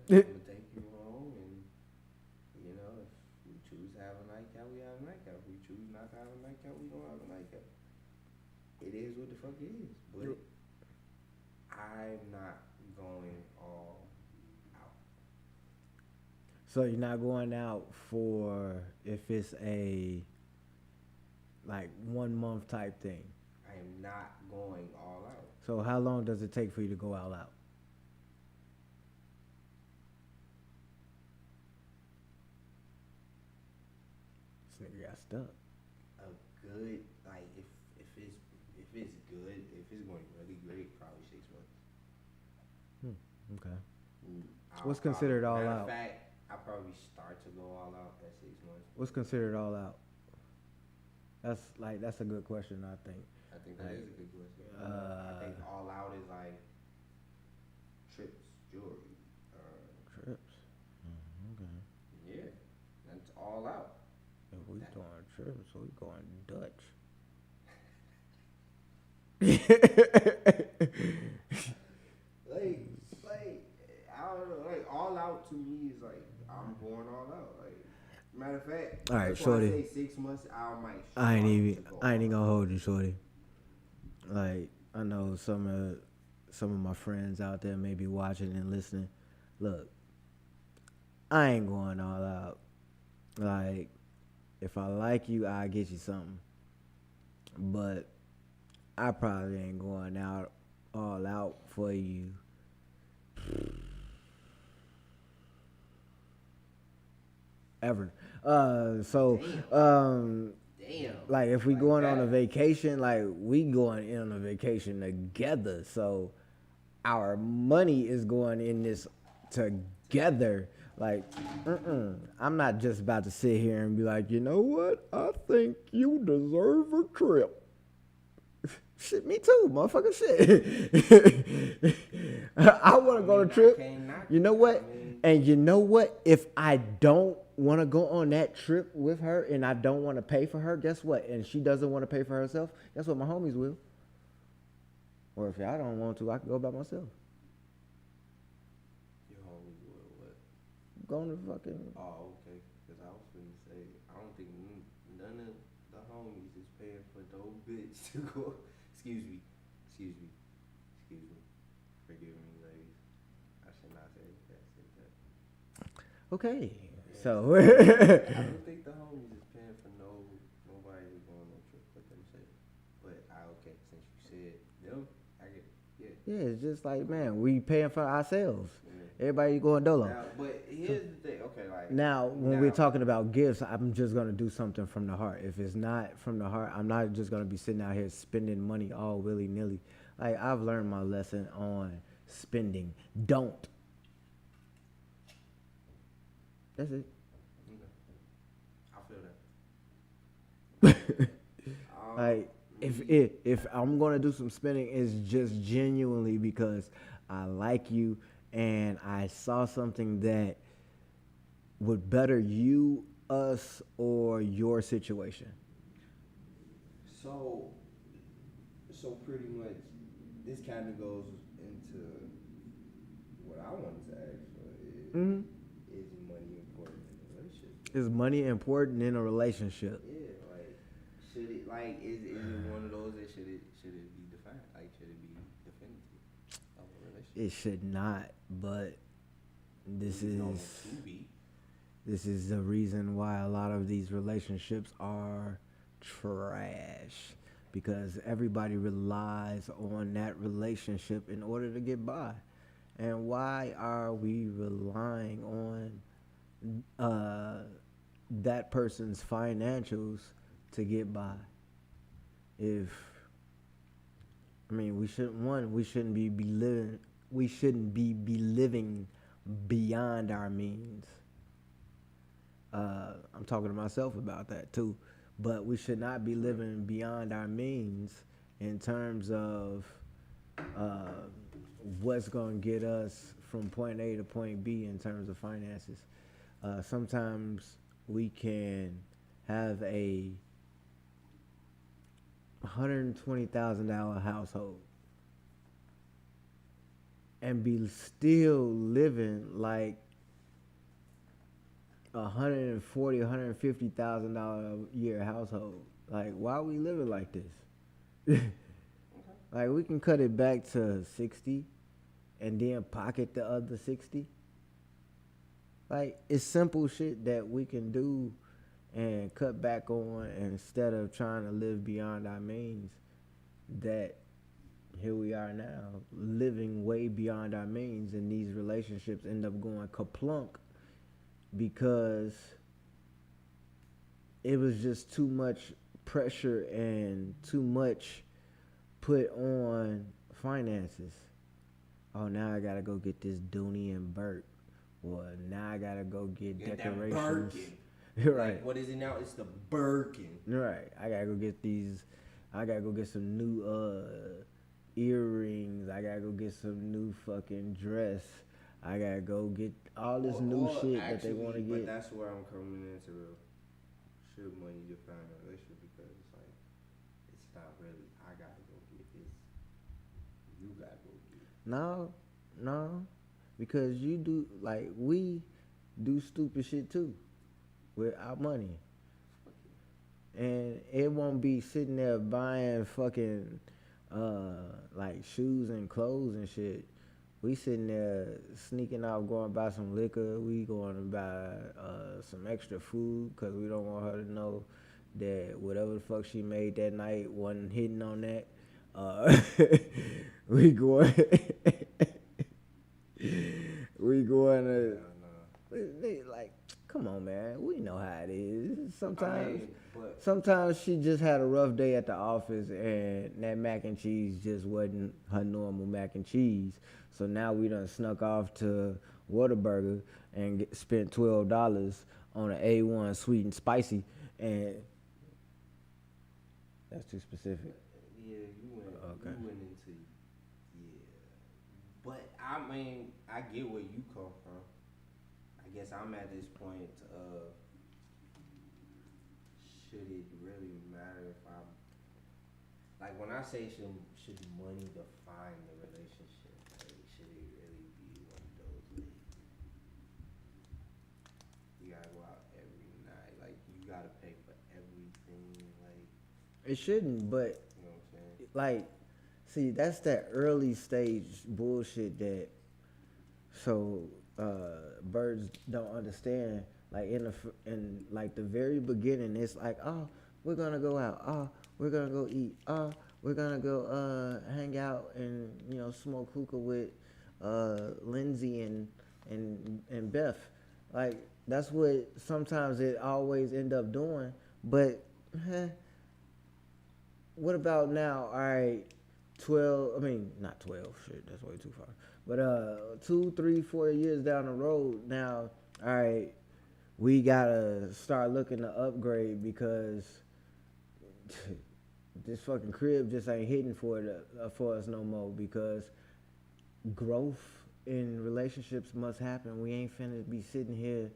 I'm gonna take you home, and if we choose to have a nightcap, we have a nightcap. If we choose not to have a nightcap, we don't have a nightcap. It is what the fuck it is. But I'm not going all out. So you're not going out for if it's a like 1 month type thing. I am not going all out. So how long does it take for you to go all out? This nigga got stuck. A good if it's good, if it's going really great, probably 6 months. Okay. I'll What's considered all matter out? of fact, I'll probably start to go all out at 6 months. What's considered all out? That's a good question. I think. I think that is a good question. I think all out is like trips, jewelry. Trips. Okay. Yeah, that's all out. If we doing trips, we going Dutch. like I don't know. Like all out to me is like I'm going all out. Like matter of fact, all right, that's shorty. why I say 6 months. I ain't even gonna hold you, shorty. Like I know some of my friends out there may be watching and listening. Look, I ain't going all out. Like if I like you, I'll get you something. But I probably ain't going out all out for you. Ever. Damn. Like if we going on a vacation, like we going on a vacation together. So our money is going in this together. Like, I'm not just about to sit here and be like, you know what? I think you deserve a trip. Shit, me too, motherfucker. Shit. I want to go on a trip. You know what? And you know what? If I don't want to go on that trip with her and I don't want to pay for her, guess what? And she doesn't want to pay for herself, guess what? My homies will. Or if I don't want to, I can go by myself. Your homies will what? Go on the fucking... Oh, okay. Because I was going to say, I don't think none of the homies is paying for no bitch to go... Excuse me. Forgive me, ladies. I should not say that. Okay. Yeah. So... I don't think the homies is paying for nobody to go on no trip with themselves. But, okay, since you said them, I get it. Yeah. Yeah, it's just like, man, we paying for ourselves. Yeah. Everybody going dolo. Now, but here's the thing. Okay, like... Now, when we're talking about gifts, I'm just going to do something from the heart. If it's not from the heart, I'm not just going to be sitting out here spending money all willy-nilly. Like, I've learned my lesson on spending. Don't. That's it. I feel that. Like, if I'm going to do some spending, it's just genuinely because I like you and I saw something that would better you, us, or your situation. So pretty much, this kind of goes into what I wanted to ask for. Is money important in a relationship? Is money important in a relationship? Yeah, like should it is it one of those that should it be defined? Like should it be definitive of a relationship? It should not, but this is the reason why a lot of these relationships are trash, because everybody relies on that relationship in order to get by. And why are we relying on that person's financials to get by? We shouldn't be living beyond our means. I'm talking to myself about that too, but we should not be living beyond our means in terms of what's going to get us from point A to point B in terms of finances. Sometimes we can have a $120,000 household and be still living like $140,000, $150,000 a year household. Like, why are we living like this? Like, we can cut it back to 60 and then pocket the other 60. Like, it's simple shit that we can do and cut back on instead of trying to live beyond our means. That here we are now, living way beyond our means, and these relationships end up going kaplunk because it was just too much pressure and too much put on finances. Oh, now I gotta go get this Dooney and Burke. Well, now I gotta go get decorations. Right. Like, what is it now? It's the Birkin. Right. I gotta go get these. I gotta go get some new earrings. I gotta go get some new fucking dress. I gotta go get all this new shit that they want to get. But that's where I'm coming into real. Should money define a relationship? Because it's like, it's not really, I gotta go get this. You gotta go get it. No. Because you do, like, we do stupid shit too with our money. And it won't be sitting there buying fucking like shoes and clothes and shit. We sitting there sneaking out, going to buy some liquor. We going to buy some extra food because we don't want her to know that whatever the fuck she made that night wasn't hitting on that. We going to like, come on, man. We know how it is. Sometimes she just had a rough day at the office and that mac and cheese just wasn't her normal mac and cheese. So now we done snuck off to Whataburger and spent $12 on an A1 sweet and spicy, and that's too specific. Yeah, you went into, but I mean, I get where you come from. I guess I'm at this point of, should it really matter if I'm, like, when I say should money define the relationship, like, should it really be one of those, like, you gotta go out every night, like, you gotta pay for everything, like. It shouldn't, but, you know what I'm saying? Like, see, that's that early stage bullshit that, so, birds don't understand. Like in like the very beginning, it's like, oh, we're gonna go out. Oh, we're gonna go eat. Oh, we're gonna go hang out and smoke hookah with Lindsay and Beth. Like that's what sometimes it always end up doing. But what about now? All right, 12. I mean, not 12. Shit, that's way too far. But 2, 3, 4 years down the road now, all right, we gotta start looking to upgrade because this fucking crib just ain't hitting for us no more. Because growth in relationships must happen. We ain't finna be sitting here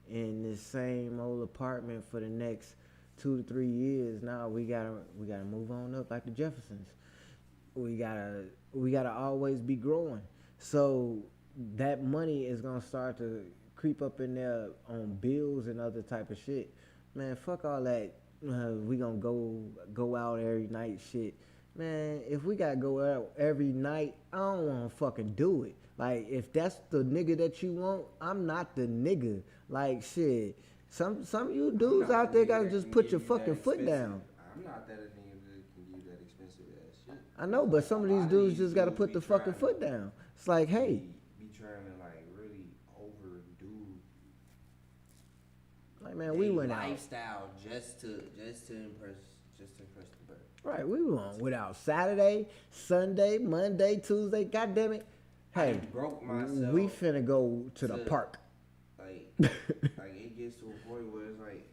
in this same old apartment for the next 2 to 3 years. Now we gotta move on up like the Jeffersons. We gotta always be growing. So that money is gonna start to creep up in there on bills and other type of shit. Man, fuck all that. We gonna go out every night shit. Man, if we gotta go out every night, I don't wanna fucking do it. Like, if that's the nigga that you want, I'm not the nigga. Like, shit. Some of you dudes out there gotta just put your fucking foot down. I'm not that nigga that can give that expensive ass shit. I know, but some of these dudes just gotta put the fucking foot down. It's like, hey. Be trying to like really overdo. Like, man, we went out. Lifestyle just to impress the bird. Right, we went without Saturday, Sunday, Monday, Tuesday. God damn it. Hey, I broke myself. We finna go to the park. Like it gets to a point where it's like,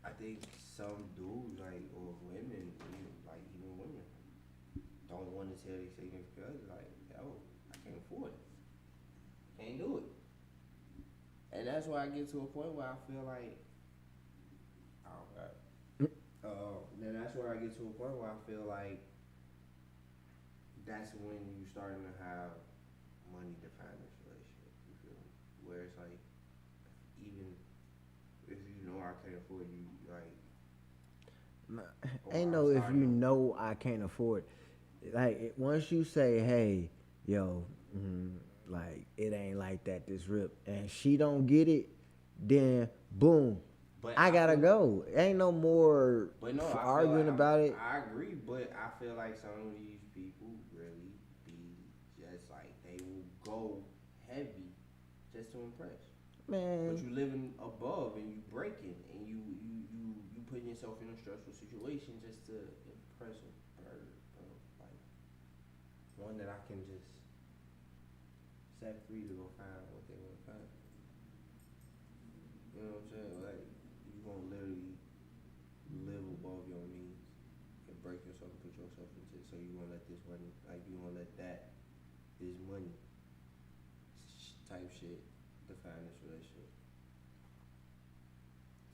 I think some dudes or women, even women, don't want to tell their significant other like, yo, I can't afford it. Can't do it. And that's why I get to a point where I feel like, then that's where I get to a point where I feel like that's when you starting to have money define this relationship. You feel me? Where it's like, even if you know I can't afford you, like, Ain't no if you know I can't afford. Like once you say, hey, yo, like it ain't like that. This rip, and she don't get it, then boom, I gotta go. Ain't no more arguing about it. I agree, but I feel like some of these people really be just like they will go heavy just to impress. Man, but you living above and you breaking and you putting yourself in a stressful situation just to impress a bird, bro. Like one that I can just set free to go find what they want to find. You know what I'm saying? Like you gonna literally live above your means and break yourself and put yourself into it. So you gonna let this money, like you gonna let this money type shit define this relationship.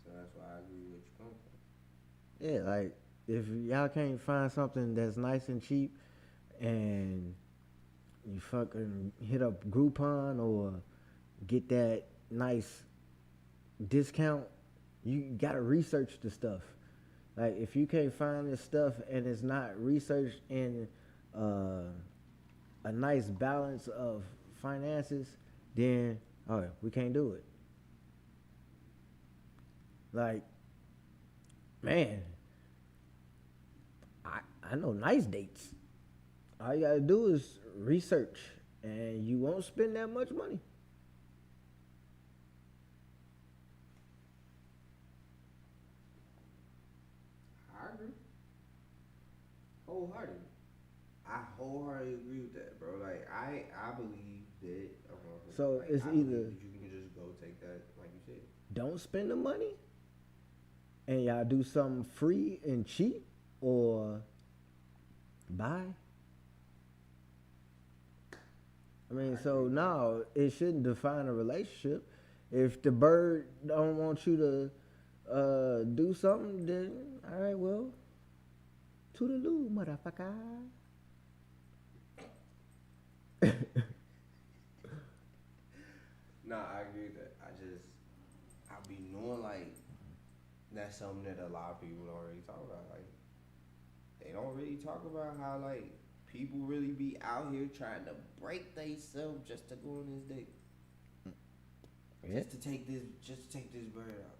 So that's why I agree with you come from. Yeah, like if y'all can't find something that's nice and cheap, and you fucking hit up Groupon or get that nice discount, you gotta research the stuff. Like if you can't find this stuff and it's not researched in a nice balance of finances, then we can't do it. Like, man, I know nice dates. All you gotta do is research, and you won't spend that much money. I agree. Wholeheartedly. I wholeheartedly agree with that, bro. Like I believe that. So like, it's I either that you can just go take that, like you said. Don't spend the money, and y'all do something free and cheap, or buy. I mean, so no, it shouldn't define a relationship. If the bird don't want you to do something, then all right, well, toodaloo, motherfucker. Nah, I agree with that. I be knowing like that's something that a lot of people don't really talk about. Like they don't really talk about how like people really be out here trying to break themselves just to go on this date. Yeah. Just to take this bird out.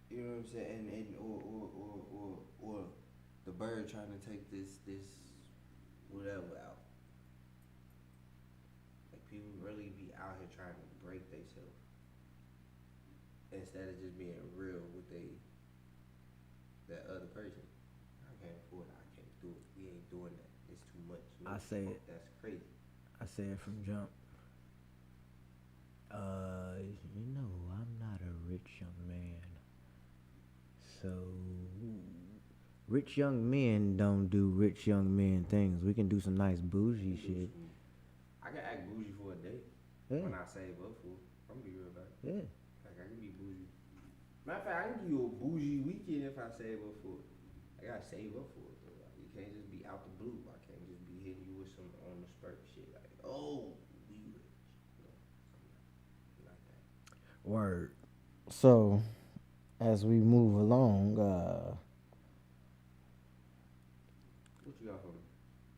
You know what I'm saying? And or the bird trying to take this whatever out. Like people really be out here trying to break themselves instead of just being real with that other person. I can't afford it. I can't do it. We ain't doing that. It's too much. No, I say it. That's crazy. I say it from jump. I'm not a rich young man. So, rich young men don't do rich young men things. We can do some nice bougie shit. I can act bougie for a day. Yeah. When I save up for it. I'm gonna be real about it. Yeah. Like, I can be bougie. Matter of fact, I can give you a bougie weekend if I save up for it. I gotta save up for it, though. Like, you can't just be out the blue. I can't just be hitting you with some on the spurt shit. Like, oh, we rich. No, something like that. Word. So, as we move along, what you got for me?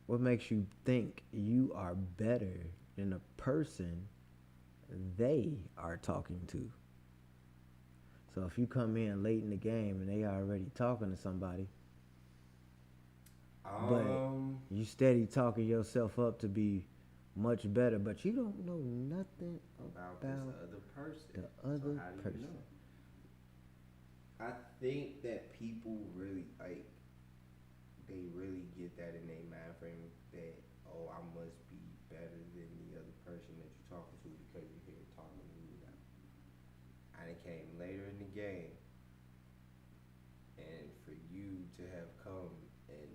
What makes you think you are better than the person they are talking to? So if you come in late in the game and they already talking to somebody, but you steady talking yourself up to be much better, but you don't know nothing about this other person. The other person. You know? I think that people really they really get that in their mind frame that, oh, I must be better than the other person that you're talking to because you're here talking to me now. And it came later in the game, and for you to have come and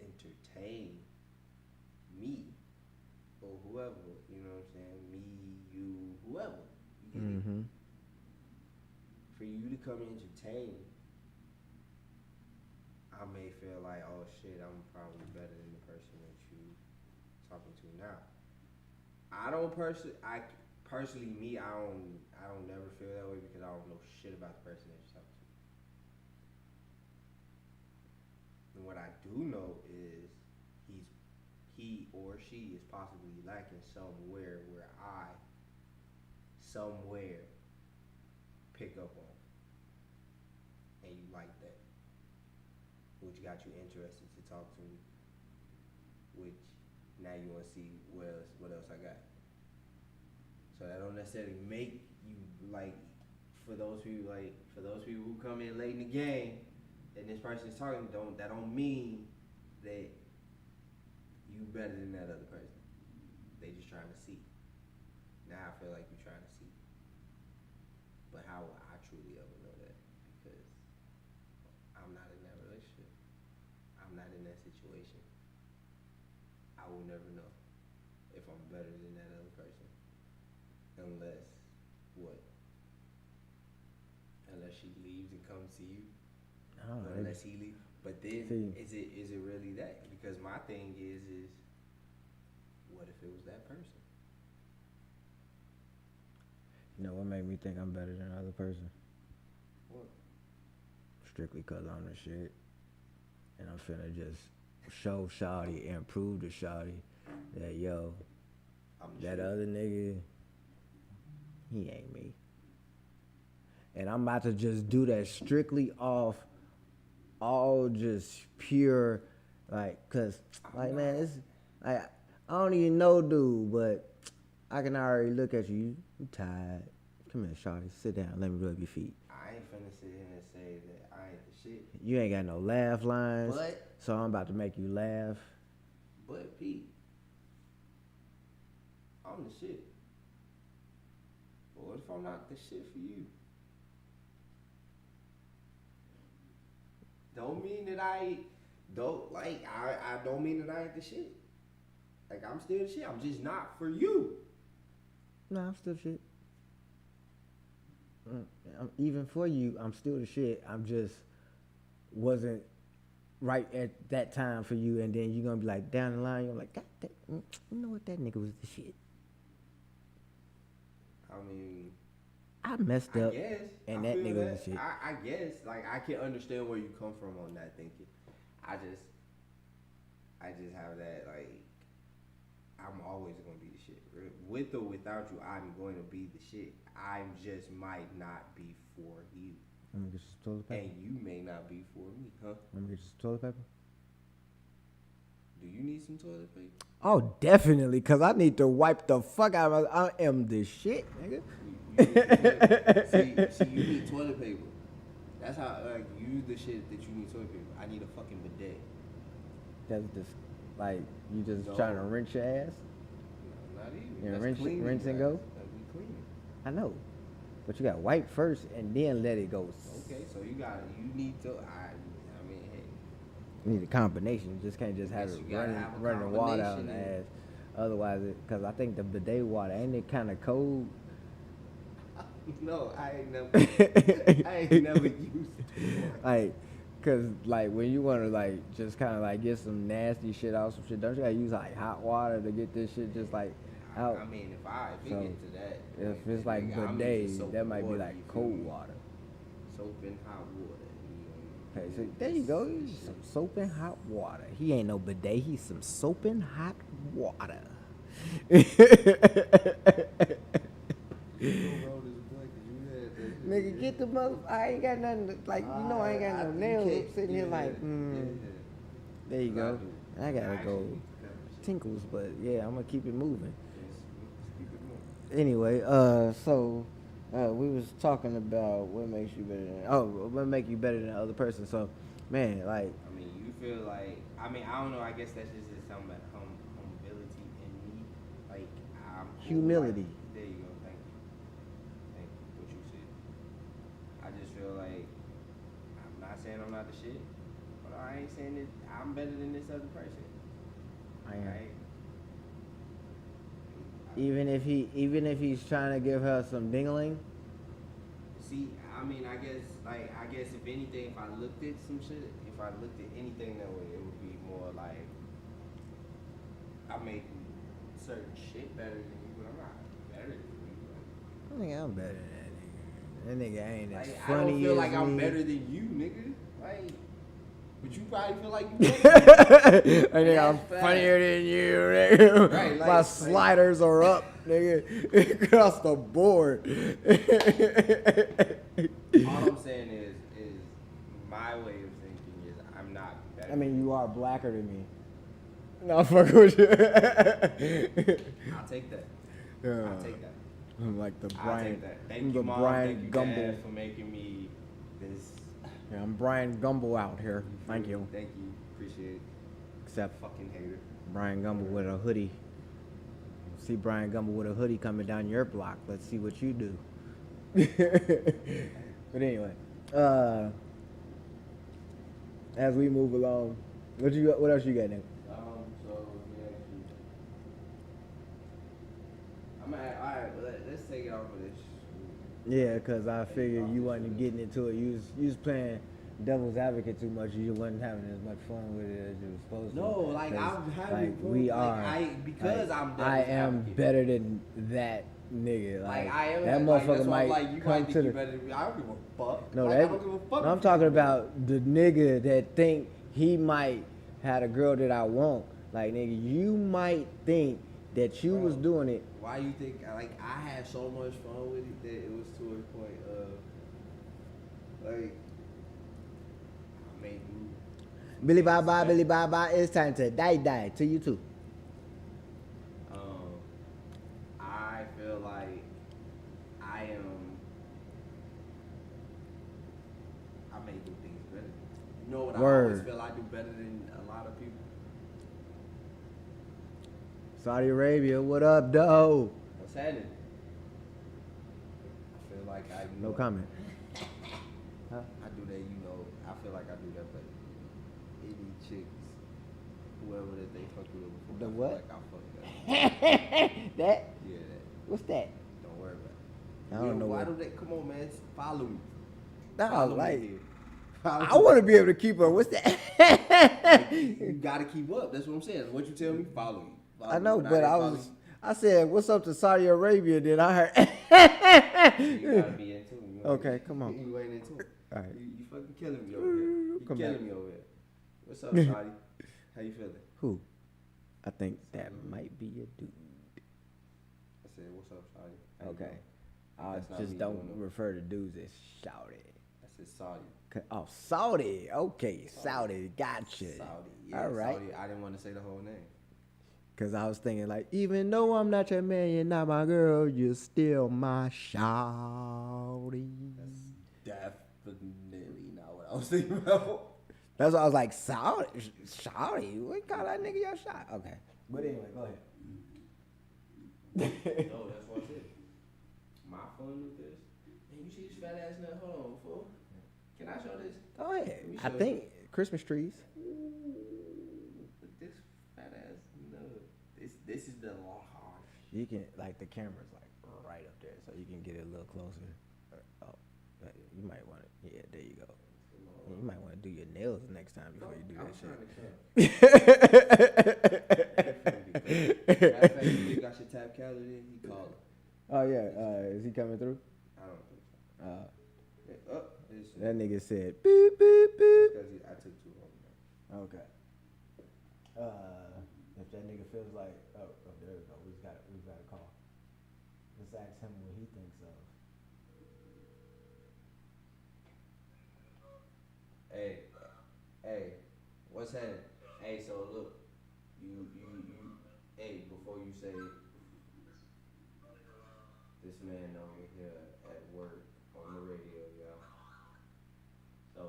entertain me or whoever, you know what I'm saying? Me, you, whoever. You get it? For you to come and entertain, I may feel like, oh shit, I'm probably better than the person that you talking to now. I don't personally, I don't never feel that way because I don't know shit about the person that you're talking to. And what I do know is he or she is possibly lacking somewhere where I somewhere pick up on, and you like that, which got you interested to talk to me, which now you want to see what else I got. So that don't necessarily make you like, for those people who come in late in the game and this person is talking, that don't mean that you better than that other person. They just trying to see. Now I feel like you're trying to see. But how will I truly ever know that? Because I'm not in that relationship. I'm not in that situation. I will never know if I'm better than that other person. Unless she leaves and comes to you. Unless he leaves. But then is it really that? Because my thing is what if it was that person? You know what made me think I'm better than the other person? What? Strictly cause I'm the shit. And I'm finna just show shawty and prove to shawty that that shit. Other nigga, he ain't me. And I'm about to just do that strictly off all just pure, like, cause like, man, it's like, I don't even know dude, but I can already look at you. You tired. Come here, shawty. Sit down. Let me rub your feet. I ain't finna sit here and say that I ain't the shit. You ain't got no laugh lines. So I'm about to make you laugh. But Pete, I'm the shit. But what if I'm not the shit for you? Don't mean that I don't mean that I ain't the shit. Like, I'm still the shit. I'm just not for you. No, I'm still shit. Even for you, I'm still the shit. I'm just wasn't right at that time for you, and then you're gonna be like down the line. You're like, God, you know what? That nigga was the shit. I mean, I messed up, guess, and that nigga was the shit. I guess, like, I can understand where you come from on that thinking. I just have that, like, I'm always gonna be the shit. With or without you, I'm going to be the shit. I just might not be for you. Let me get some toilet paper. And you may not be for me, huh? Let me get you some toilet paper. Do you need some toilet paper? Oh, definitely, because I need to wipe the fuck out of my... I am the shit, nigga. See, you need toilet paper. That's how, like, you the shit that you need toilet paper. I need a fucking bidet. That's just, like, you just trying to rinse your ass? No, not even. You That's cleaning, rinse and go? That's cleaning. I know. But you got to wipe first and then let it go. Okay, so you need to, I mean, hey. You need a combination. You just can't just have it running water out in the ass. Otherwise, because I think the bidet water, ain't it kind of cold? No, I ain't never used it. Like, cause like when you wanna like just kind of like get some nasty shit out, some shit, don't you gotta use like hot water to get this shit just like out? I mean, if it get to that, if it's like bidet, that might be like cold water. Soap and hot water. Okay, so there you go. Some soap and hot water. He ain't no bidet. He's some soap and hot water. Nigga, get the mother. I ain't got nothing to, like, you know, I ain't got no nails. I'm sitting here like, there you go. I gotta go tinkles, but yeah, I'm gonna keep it moving. Anyway, so we was talking about what makes you better than, what make you better than the other person. So, man, like, I mean, you feel like, I mean, I don't know. I guess that's just something about humility in me. Like, I'm cool, humility. Like, there you go. Thank you. What you said. I just feel like, I'm not saying I'm not the shit, but I ain't saying that I'm better than this other person. I am. Right? Even if he's trying to give her some dingling. See, I mean, I guess if anything, if I looked at some shit, if I looked at anything that way, it would be more like I may certain shit better than you, but I'm not better than you. I think I'm better than that nigga. That nigga ain't as Like, funny I don't feel as like I'm me. better than you, nigga. Like, but you probably feel like you better than me. I think I'm funnier than you, nigga. Right, like, my sliders are up, nigga, across the board. All I'm saying is my way of thinking is I'm not better. I mean, you are blacker than me. No, fuck with you. I'll take that. I'll take that. I'm like the I'll Brian. take that. Thank I'm you, the Mom. Brian Thank you, Gumble. Dad, for making me this. Yeah, I'm Brian Gumble out here. Thank you. Thank you. Appreciate it. Except Fucking hater. Brian Gumble with a hoodie. See Brian Gumble with a hoodie coming down your block. Let's see what you do. But anyway, as we move along, what else you got, nigga? So yeah, alright, let's take it off of this. Yeah, cause I figured you wasn't getting into it. You was playing devil's advocate too much. You wasn't having as much fun with it as you were supposed to. No, like I'm having like fun. we Like, are. I'm devil's I am advocate. better than that nigga. Like I am. That like, motherfucker that's why I'm might like, you come might to think the. you better than me. I don't give a fuck. No, like, that. I don't give a fuck. No, I'm talking about the nigga that think he might had a girl that I want. Like nigga, you might think that you was doing it. Why you think? Like I had so much fun with it that it was to a point of like I made moves. Billy bye bye, Billy bye bye. It's time to die to you too. I feel like I may do things better. You know what? Word. I always feel I do better than a lot of people. Saudi Arabia, what up, though? What's happening? I feel like I No comment. I do that, I feel like I do that, but any chicks, whoever that they fuck with before, The I feel what? like I fuck that. That? Yeah, that. What's that? Don't worry about it. I don't know Why what- do they? Come on, man. Follow me. No, Follow like, me here. Follow I me. want to be able to keep up. What's that? You gotta keep up. That's what I'm saying. What you tell me, follow me. Follow I know, me. When but didn't I follow was. you, I said, "What's up to Saudi Arabia?" Then I heard. you gotta be into it. You Okay, ain't- come on. You ain't into it. All right. You fucking killing me over here. You Come killing back. me over here. What's up, Shotty? How you feeling? Who? I think that might be a dude. I said, what's up, Shotty? How you Okay. doing? I That's not just me don't doing it. refer to dudes as shouty. I said, Saudi. Oh, Saudi. Okay, Saudi. Gotcha. Saudi. Yeah, All right. Saudi. I didn't want to say the whole name. Cause I was thinking like, even though I'm not your man, you're not my girl, you're still my shawty. Definitely not what I was thinking about. That's why I was like, shawty? What call that nigga your shot? Okay. But anyway, go ahead. No, that's what I said. My fun with this. Man, you see this fat ass nut? Hold on, fool. Can I show this? Go ahead. Let me I show think Christmas trees. This fat ass nut. This is the long. You can, like, the camera's like right up there, so you can get it a little closer. Oh, you might want to, yeah, there you go. You might want to do your nails next time before you do that shit. Matter of fact, you got your tap calendar in, he called. Oh, yeah. Is he coming through? I don't think so. That nigga said, beep, beep, beep. Because I took too long. Okay. If that nigga feels like, oh, there we go. We've got a call. Let's ask him what he thinks of. Hey, what's happening? Hey, so look, hey, before you say this man over here at work on the radio, y'all. So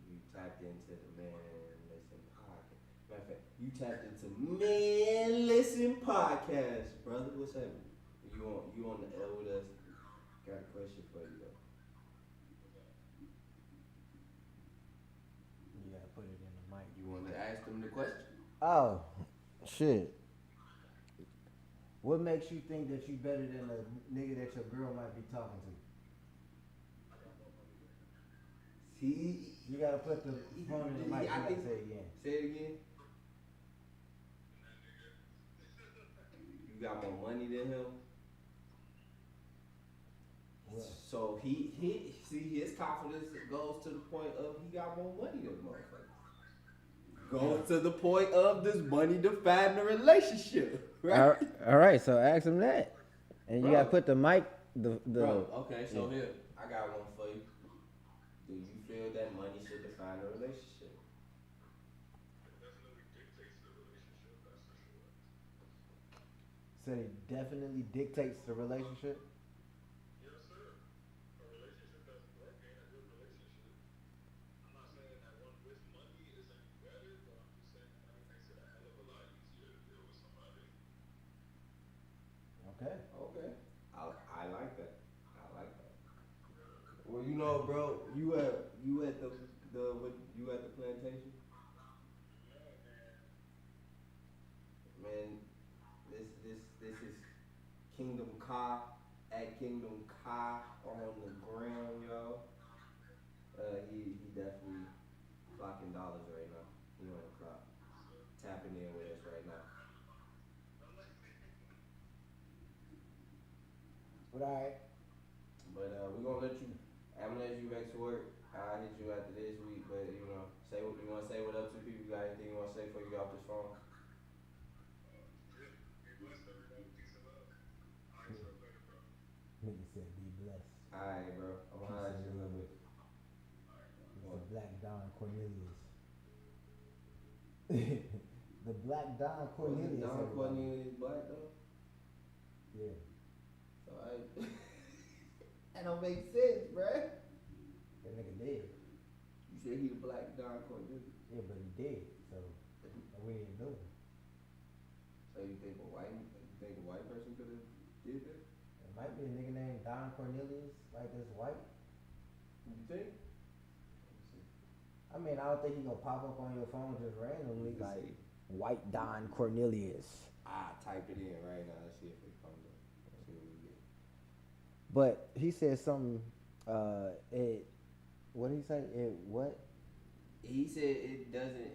you tapped into the MaanListen Podcast. Matter of fact, you tapped into MaanListen Podcast, brother. What's happening? You on the L with us? Got a question for you though. You gotta put it in the mic. You want to ask them the question? Oh, shit. What makes you think that you better than a nigga that your girl might be talking to? See, You gotta put the phone in the mic. You I gotta think- say it again. say it again. You got more money than him. Well, So he see his confidence goes to the point of he got more money than the motherfucker. Goes to the point of this money define the relationship. Right? All right, so ask him that. And you Bro. gotta put the mic the Bro, okay, so here, I got one for you. Do you feel that money should define a relationship? So it definitely dictates the relationship. Yes, sir. A relationship that's working, a good relationship. I'm not saying that one with money is any better, but I'm just saying money makes it a hell of a lot easier to deal with somebody. Okay. Okay. I like that. I like that. Well, you know, bro, you at you at the plantation? Man, this is Kingdom Ka at Kingdom Ka on the ground, yo. He definitely clocking dollars right now. He on the clock, tapping in with us right now. But all right. But I'm gonna let you back to work. I'll hit you after this week. But you know, say what you want to say. What up to the people? You got anything you want to say before you get off this phone? Nigga said be blessed. Alright, bro. I'm gonna holler at you in a little bit. The Black Don Cornelius. The Black Don Cornelius. Don everybody. Cornelius black though. Yeah. So that don't make sense, bruh. That nigga dead. You said he the black Don Cornelius. Yeah, but he dead. So we ain't know him. So you think a white person could have did that? It might be a nigga named Don Cornelius, like this white. You think? I mean, I don't think he gonna pop up on your phone just randomly, Let's like see. White Don Cornelius. Type it in right now. Let's see if it comes up. Let's see what we get. But he said something. What did he say? It what? He said it doesn't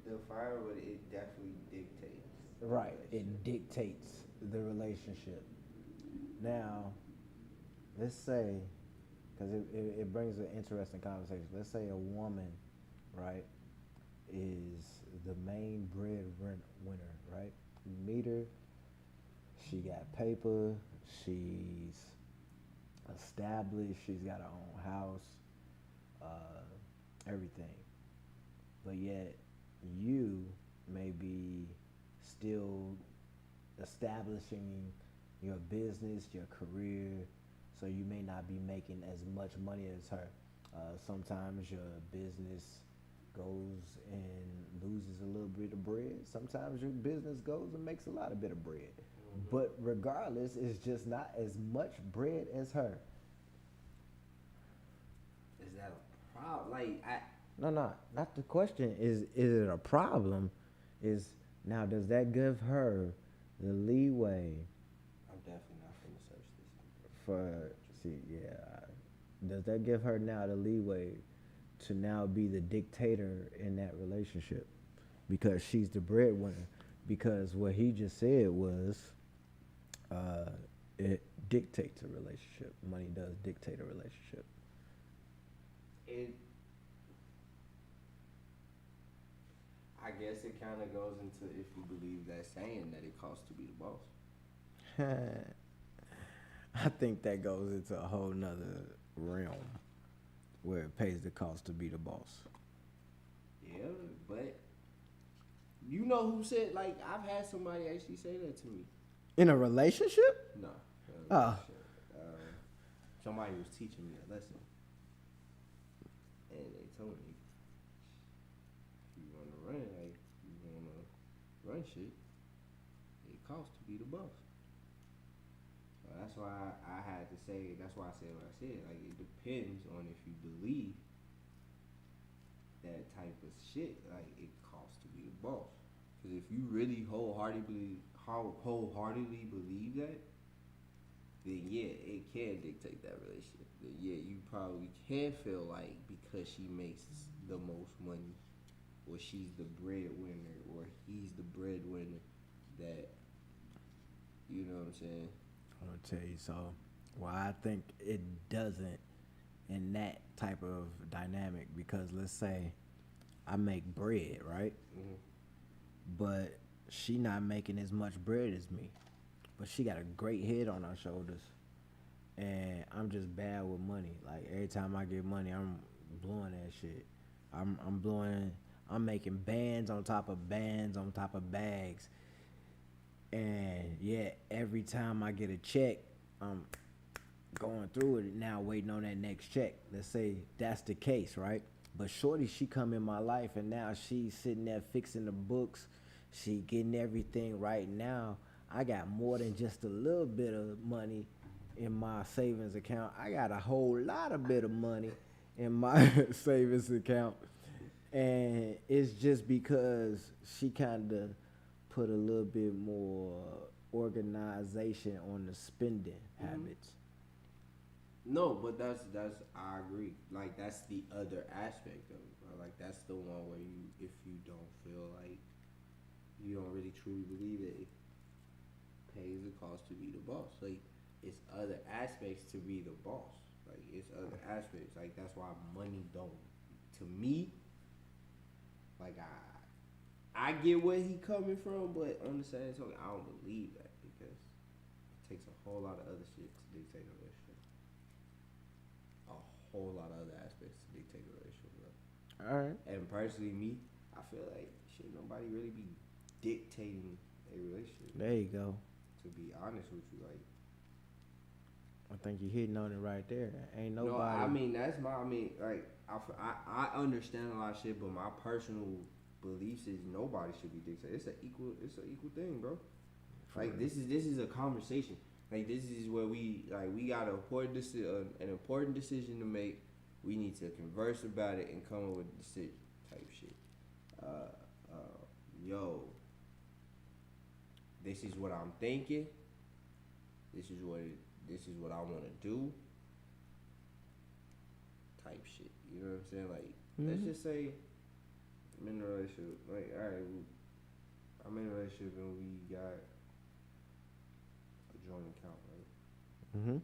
define, but it definitely dictates. Right. It dictates the relationship. Now, let's say, because it brings an interesting conversation. Let's say a woman, right, is the main breadwinner, right? You meet her, she got paper, she's established, she's got her own house, everything. But yet, you may be still establishing your business, your career, so you may not be making as much money as her. Sometimes your business goes and loses a little bit of bread. Sometimes your business goes and makes a lot of bit of bread. Mm-hmm. But regardless, it's just not as much bread as her. Is that a problem? No, not the question. Is it a problem? Is now, does that give her the leeway? I'm definitely not finna search this. Does that give her now the leeway to now be the dictator in that relationship? Because she's the breadwinner. Because what he just said was, it dictates a relationship. Money does dictate a relationship. I guess it kind of goes into if you believe that saying that it costs to be the boss. I think that goes into a whole nother realm where it pays the cost to be the boss. Yeah, but you know who said, like, I've had somebody actually say that to me. In a relationship? No. Somebody was teaching me a lesson. And they told me, if you want to run, like, you want to run shit, it costs to be the boss. So that's why I had to say, that's why I said what I said. Like, it depends on if you believe that type of shit, like, it costs to be the boss. Because if you really wholeheartedly believe that, then yeah, it can dictate that relationship. Then yeah, you probably can feel like because she makes the most money, or she's the breadwinner, or he's the breadwinner, that You know what I'm saying? I'm gonna tell you so. Why I think it doesn't in that type of dynamic, because let's say I make bread, right? Mm-hmm. But she not making as much bread as me. But she got a great head on her shoulders. And I'm just bad with money. Like every time I get money, I'm blowing that shit. I'm blowing. I'm making bands on top of bands on top of bags. And yeah, every time I get a check, I'm going through it now, waiting on that next check. Let's say that's the case, right? But shorty, she come in my life, and now she's sitting there fixing the books. She getting everything right now. I got more than just a little bit of money in my savings account. I got a whole lot of bit of money in my savings account. And it's just because she kind of put a little bit more organization on the spending habits. No, but that's I agree. Like that's the other aspect of it, bro. Like that's the one where you, if you don't feel like you don't really truly believe that it pays the cost to be the boss. Like it's other aspects to be the boss. Like it's other aspects. Like that's why money don't. To me, like I get where he coming from, but on the same token, I don't believe that because it takes a whole lot of other shit to dictate a relationship. A whole lot of other aspects to dictate a relationship, bro. All right. And personally, me, I feel like shit, nobody really be dictating a relationship. There you go. To be honest with you, like. I think you're hitting on it right there. Ain't nobody. No, I mean that's my. I mean, like I understand a lot of shit, but my personal beliefs is nobody should be dictated. It's an equal thing, bro. Like this is a conversation. Like this is where we got an important decision to make. We need to converse about it and come up with a decision type shit. Yo, this is what I'm thinking. This is what I want to do. Type shit. You know what I'm saying? Like, let's just say I'm in a relationship. Like, all right, I'm in a relationship and we got a joint account, right? Mm-hmm.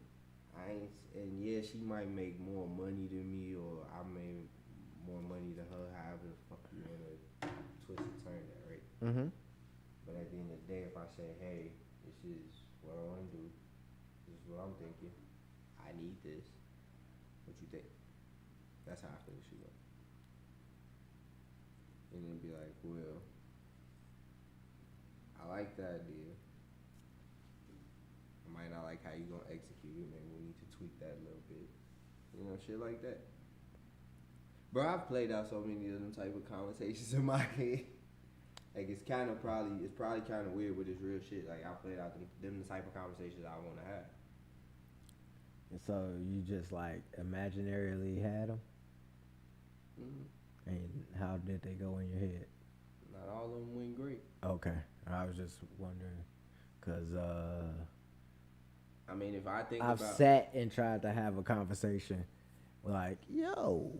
And yeah, she might make more money than me, or I make more money than her. However the fuck you wanna twist and turn that, right? Mm-hmm. But at the end of the day, if I say, hey, this is what I want to do, this is what I'm thinking, I need this, what you think? That's how I feel it should go. And then be like, well, I like the idea. I might not like how you gonna execute it. Maybe we need to tweak that a little bit. You know, shit like that. Bro, I've played out so many of them type of conversations in my head. Like it's probably kind of weird, but it's real shit. Like I played out them the type of conversations I want to have. And so you just like imaginarily had them? Mm-hmm. And how did they go in your head? Not all of them went great. Okay. I was just wondering, because I mean, if I think I've about... sat and tried to have a conversation like, yo,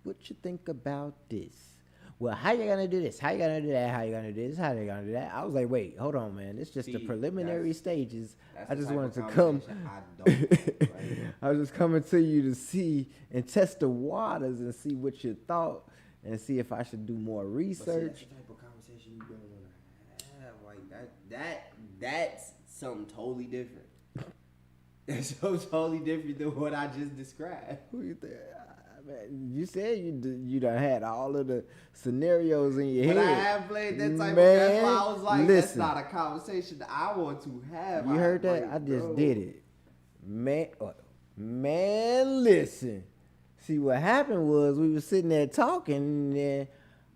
what you think about this? Well, how you gonna do this? How you gonna do that? How you gonna do this? How you gonna do that? I was like, wait, hold on, man. It's just the preliminary stages. I just wanted to come. I don't like. I was just coming to you to see and test the waters and see what you thought and see if I should do more research. But see, that's the type of conversation you don't want to have. Like that's something totally different. That's so totally different than what I just described. Who you think? Man, you said you done had all of the scenarios in your head. But I have played that type of... That's why I was like, that's not a conversation that I want to have. You heard that? Like, I just bro. did it. Man, listen. See, what happened was we were sitting there talking, and then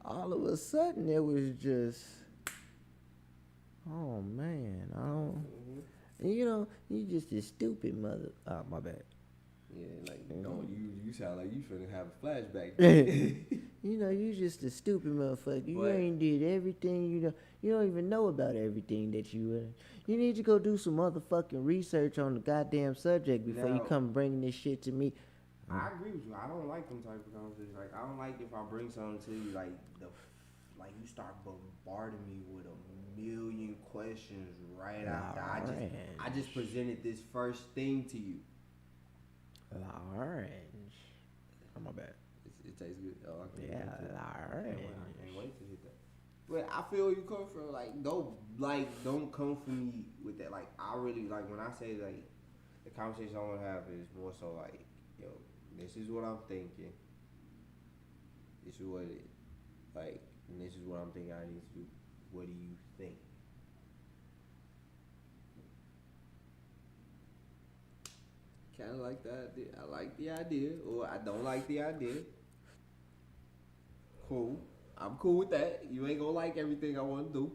all of a sudden it was just, oh, man, I don't... You know, you just a stupid mother... Oh, my bad. Yeah, like, no, you sound like you finna have a flashback. You know, you just a stupid motherfucker. You ain't did everything, you know. You don't even know about everything that you... You need to go do some motherfucking research on the goddamn subject before you come bringing this shit to me. I agree with you. I don't like them type of conversations. Like, I don't like if I bring something to you, like you start bombarding me with a million questions right after I just presented this first thing to you. Orange. Oh, my bad. It tastes good. Oh, I can't orange. I can't wait to hit that. But I feel where you come from. Don't come for me with that. Like, I really, like, when I say, like, the conversation I want to have is more so, like, yo, this is what I'm thinking. This is what it, like, and this is what I'm thinking I need to do. What do you think? Kind of like that. I like the idea, or I don't like the idea. Cool. I'm cool with that. You ain't gonna like everything I want to do.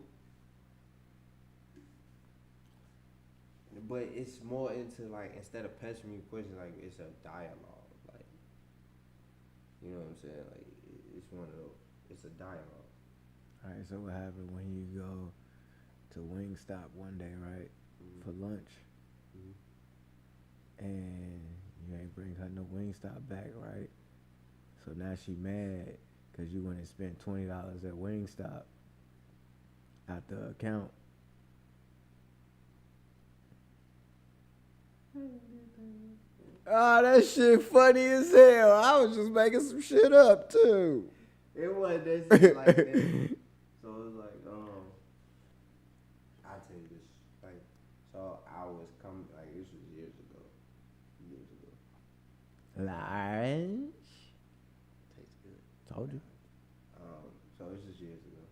But it's more into, like, instead of pestering me with questions, like, it's a dialogue. Like, you know what I'm saying? Like, it's one of those. It's a dialogue. All right, so what happened when you go to Wingstop one day, right, for lunch, and you ain't bring her no Wingstop back, right? So now she mad because you went and spent $20 at Wingstop out the account. Oh, that shit funny as hell. I was just making some shit up too. It wasn't that shit like that. So it was like, I'll tell you this. Like, so I was coming, like, this was years ago. Lunch. Tastes good. Told you. So this was years ago.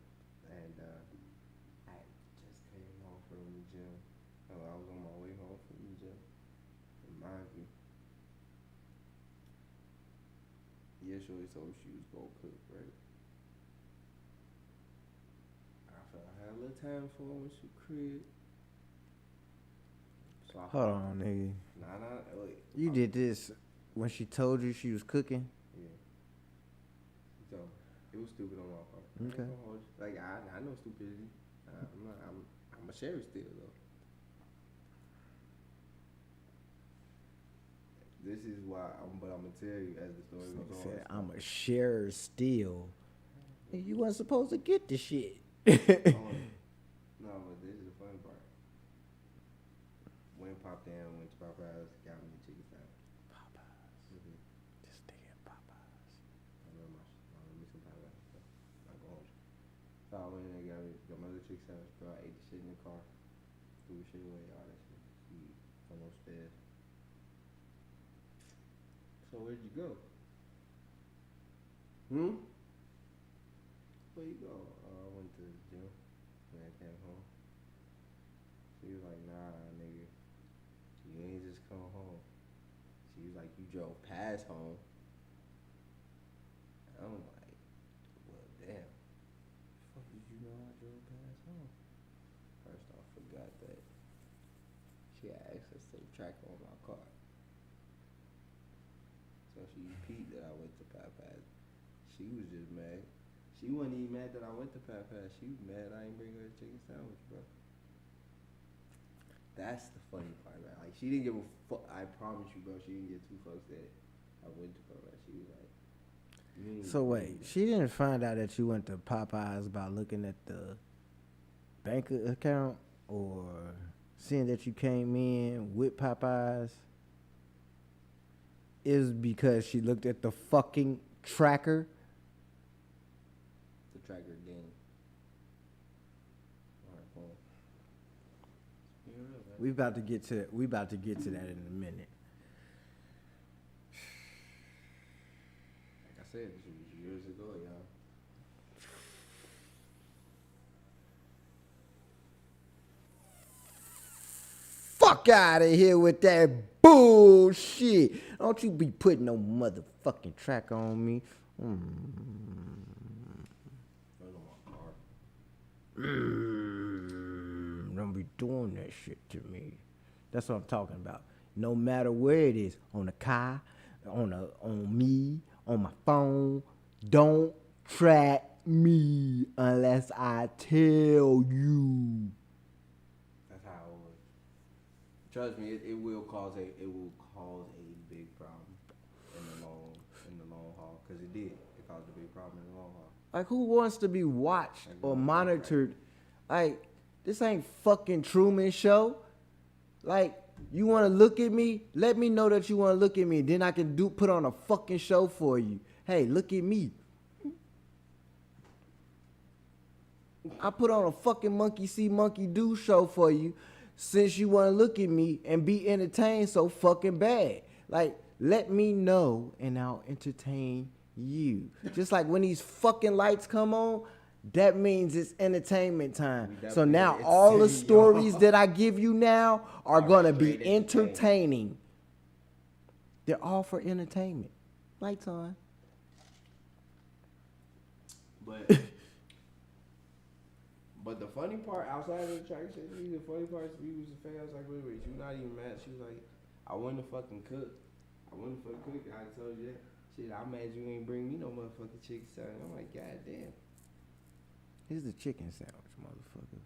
And I just came home from the gym. So I was on my way home from the gym. And mind you, shorty told me she was gonna cook, right? I felt I had a little time for her when she crib. So Hold on, nigga. Wait. You did this when she told you she was cooking? Yeah. So it was stupid on my part. Okay. Like I know stupidity. I'm a sheriff still though. This is why but I'm gonna tell you as the story goes on. I'm a sharer still. You wasn't supposed to get the shit. No, but this is the funny part. When popped down, went to Popeyes, got me a chicken sandwich. Popeyes. Mm-hmm. This nigga Popeyes. I love me some Popeyes. So I go home. So I went in and got my little chicken sandwich, bro. I ate the shit in the car. Threw the shit away, all that shit. She almost dead. So where'd you go? Where you go? I went to the gym when I came home. She was like, nah, nigga, you ain't just come home. She was like, you drove past home. And I'm like, well, damn. The fuck did you know I drove past home? First off, forgot that she had access to the tracker on my car. So she peeped that I went to Popeyes. She was just mad. She wasn't even mad that I went to Popeyes. She was mad I ain't bring her a chicken sandwich, bro. That's the funny part, man. Like, she didn't give a fuck. I promise you, bro. She didn't give two fucks that I went to Popeyes. She was like, so wait, she didn't find out that you went to Popeyes by looking at the bank account or seeing that you came in with Popeyes? Is because she looked at the fucking tracker? The tracker game. Alright, cool. We about to get to that. We about to get to that in a minute. Like I said, this was years ago, y'all. Fuck out of here with that bullshit. Don't you be putting no motherfucking tracker on me. Don't be doing that shit to me. That's what I'm talking about. No matter where it is, on the car, on me, on my phone, don't track me unless I tell you. That's how it was. Trust me, it will cause a big problem in the long haul, because it did. It cause a big problem in the long haul. Like, who wants to be watched Like, or no, monitored? Like, this ain't fucking Truman Show. Like, you want to look at me? Let me know that you want to look at me. Then I can put on a fucking show for you. Hey, look at me. I put on a fucking monkey see, monkey do show for you since you want to look at me and be entertained so fucking bad. Like, let me know and I'll entertain you. Just like when these fucking lights come on, that means it's entertainment time. So now all the stories that I give you now are going to be entertaining. They're all for entertainment. Lights on. But the funny part outside of the track shit, the funny part is we was a fan. I was like, wait, you not even mad? She was like, I want to fucking cook. I told you that. Shit, I'm mad you ain't bring me no motherfucking chicken sandwich. I'm like, God damn. Here's the chicken sandwich, motherfucker.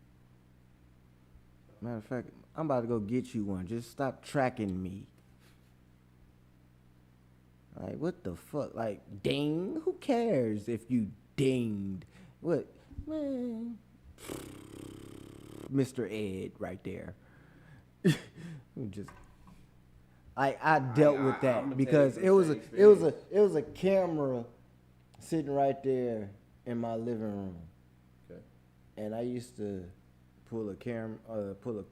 Matter of fact, I'm about to go get you one. Just stop tracking me. Like, what the fuck? Like, ding? Who cares if you dinged? What? Man. Mr. Ed right there. Just I dealt with that because it was a camera sitting right there in my living room. Okay. And I used to pull the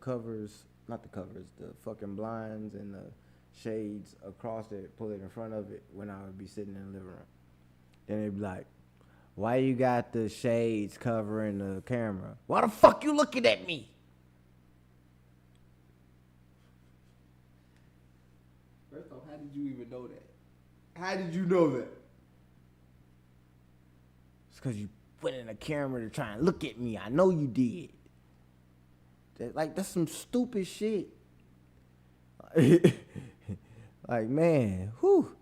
covers, not the covers, the fucking blinds and the shades across it, pull it in front of it when I would be sitting in the living room. Then it'd be like, why you got the shades covering the camera? Why the fuck you looking at me? First off, how did you even know that? How did you know that? It's because you went in the camera to try and look at me. I know you did. That's some stupid shit. Like, man, whew.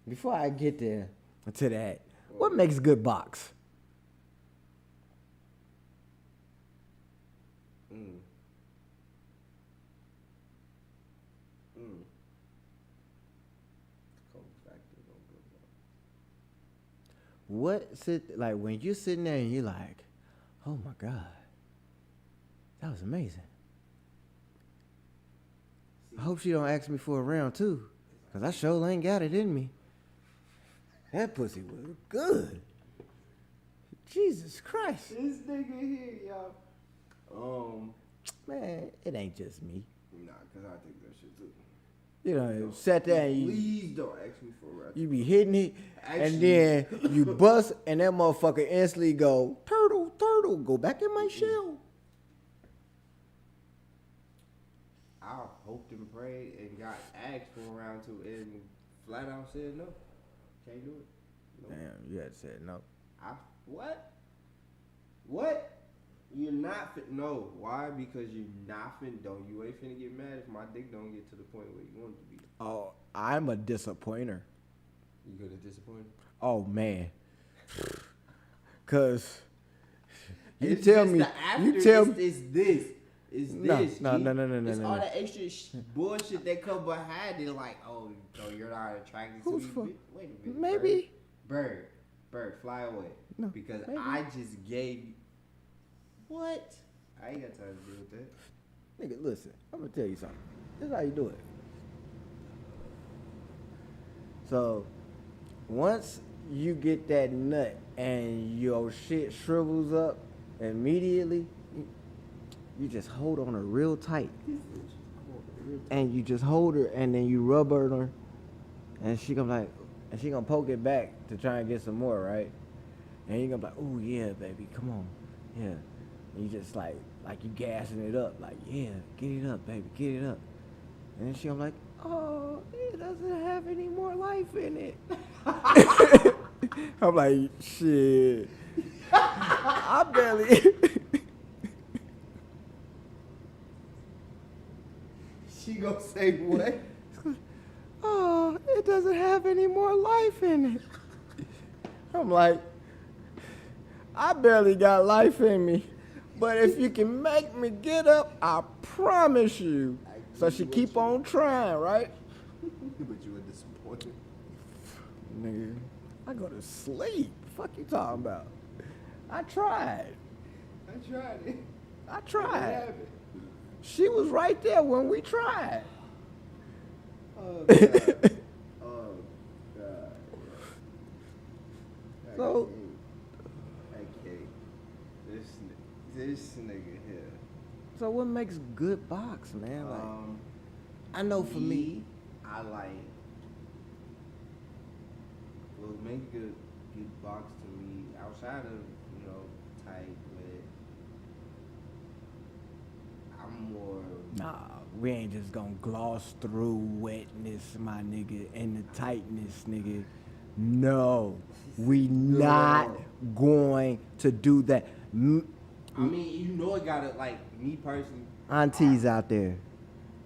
Before I get there to that, what makes a good box? Like when you're sitting there and you're like, oh my God, that was amazing. I hope she don't ask me for a round two, cause I sure ain't got it in me. That pussy was good. Jesus Christ. This nigga here, y'all. Man, it ain't just me. Nah, cause I think that shit too. You know, sat there and please don't ask me for a round. You be hitting it, and then you bust, and that motherfucker instantly go, turtle, go back in my shell. I hoped and prayed and got asked for a round two and flat out said no. Can't do it. No. Damn, you had said no. What? What? You're not fit. No. Why? Because you're not fit. You ain't finna get mad if my dick don't get to the point where you want it to be. Oh, I'm a disappointer. You good at disappointing? Oh, man. Cause you it's tell me, it's this. It's this. No. It's all the extra bullshit that come behind it. Like, oh, you're not attracted to me. Wait a minute. Maybe. Bird, fly away. No, because maybe. I just gave you. What? I ain't got time to deal with that. Nigga, listen. I'm gonna tell you something. This is how you do it. So, once you get that nut and your shit shrivels up immediately, you just hold on her real tight. And you just hold her and then you rub her on her and she gonna poke it back to try and get some more, right? And you're gonna be like, oh yeah, baby, come on. Yeah. And you just like you gassing it up, like, yeah, get it up, baby, get it up. And then she gonna be like, oh, it doesn't have any more life in it. I'm like, shit. I barely. She gonna say what? Oh, it doesn't have any more life in it. I'm like, I barely got life in me. But if you can make me get up, I promise you. So she keep on trying, right? But you were disappointed. Nigga, I go to sleep. Fuck you talking about? I tried. I tried it. I What tried. happened? She was right there when we tried. Oh God. Oh God. So- I can't. This nigga here. So what makes good box, man? Like, I know for me, I like. What makes good box to me outside of tight, but I'm more. nah, we ain't just gonna gloss through wetness, my nigga, and the tightness, nigga. No, we not going to do that. I mean, it gotta like me personally. Aunties out there,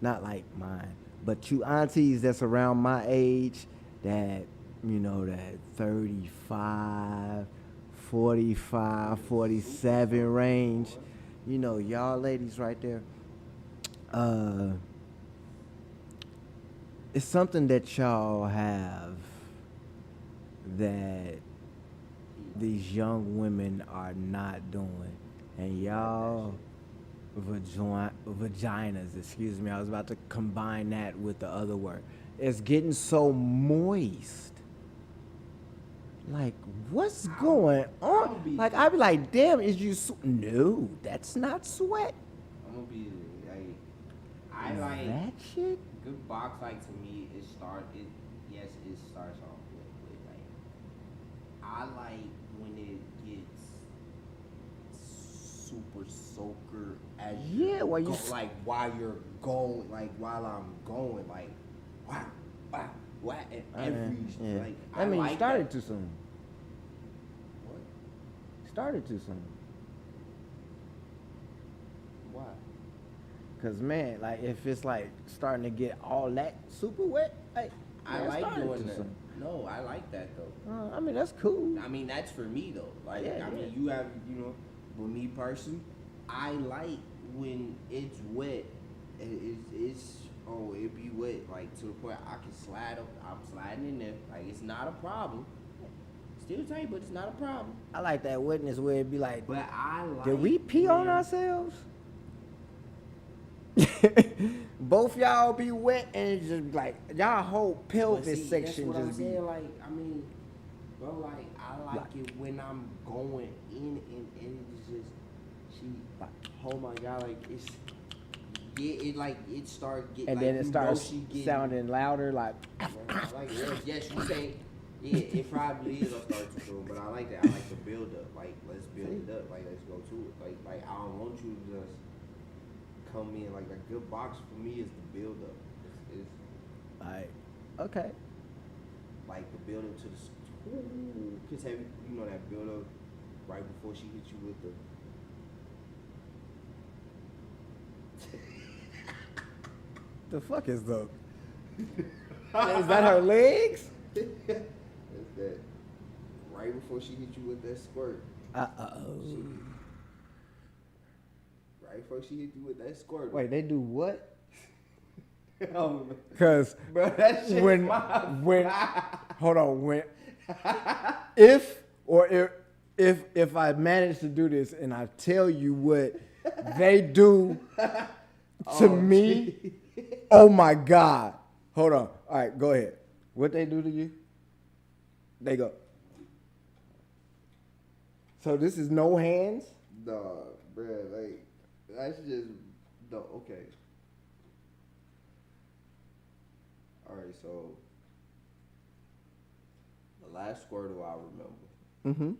not like mine, but you aunties that's around my age, that, that 35, 45, 47 range, y'all ladies right there, it's something that y'all have that these young women are not doing, and y'all vaginas, excuse me, I was about to combine that with the other word. It's getting so moist. Like, what's going on? Like, I'd be like, damn, is you no, that's not sweat. I'm gonna be like, I like that shit. good box. Like to me, it starts off with like, I like when it gets super soaker as while you like while you're going, like while I'm going, like wow, and every like. I mean, like you started that. too soon. What? Started too soon. Why? Cause man, like if it's like starting to get all that super wet, like I man, like started doing too that. soon. No, I like that though. I mean, that's cool. I mean, that's for me though. Like, Yeah, I mean, you have, with me personally, I like when it's wet. It be wet, like to the point I can slide up. I'm sliding in there. Like, it's not a problem. Still tight, but it's not a problem. I like that wetness where it be like, But I like. did we pee on ourselves? Both y'all be wet and it's just like y'all whole pelvis section that's what just I'm be. saying. Like, I mean, bro, like I like it when I'm going in and it's just like, oh my God, like it's. Yeah, it starts getting. And like, then it starts sounding louder, like. I like it. Yes, you say. Yeah, it probably is. I'll start to do, but I like that. I like the build up. Like, let's build it up. Like, let's go to it. Like I don't want you to just come in. Like, a good box for me is the build up. It's Like, okay. like the build up to the. Cause have that build up right before she hits you with the. The fuck is the? Is that her legs? That's that. Right before she hit you with that squirt. Right before she hit you with that squirt. Wait, they do what? Oh, Cause bro, that shit. when hold on, when if I manage to do this and I tell you what they do to me, oh my God. Hold on. All right, go ahead. What they do to you? They go. So this is no hands? Nah, bro, like that's just no. Okay. All right, so the last Squirtle I remember.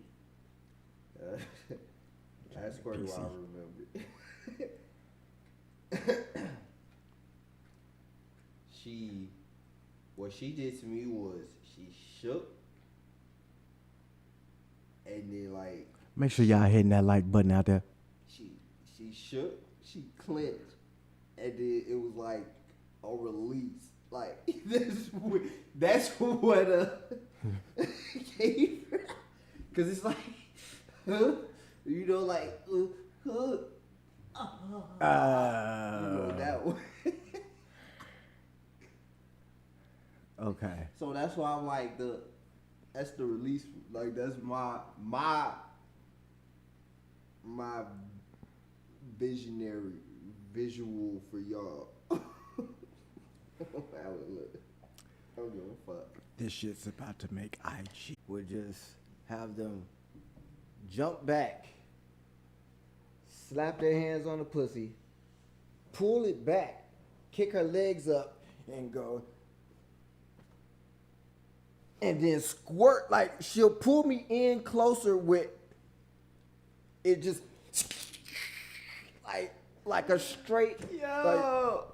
Last Squirtle I remember. What she did to me was she shook, and then like. Make sure y'all hitting that like button out there. She shook, she clenched, and then it was like a release. Like that's what gave her, cause it's like, like that one. Okay. So that's why I'm like That's the release. Like that's my visionary visual for y'all. I don't give a fuck. This shit's about to make IG. We'll just have them jump back, slap their hands on the pussy, pull it back, kick her legs up, and go. And then squirt, like she'll pull me in closer with it, just like a straight, Yo.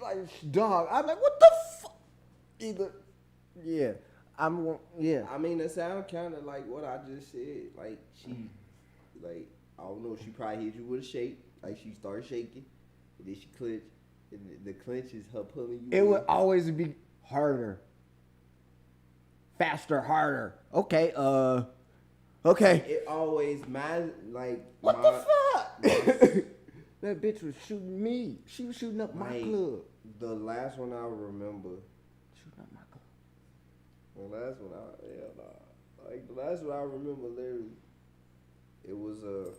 like dog. I'm like, what the fuck? Either, yeah, yeah. I mean, the sound kind of like what I just said. Like she, like I don't know. She probably hit you with a shake. Like she started shaking, and then she clenched. And the clench is her pulling you. It would always be harder. Faster, harder. Okay, okay. It always matters. Like What the fuck? That bitch was shooting me. She was shooting up my club. The last one I remember. Shooting up my club. The last one like the last one I remember literally. It was a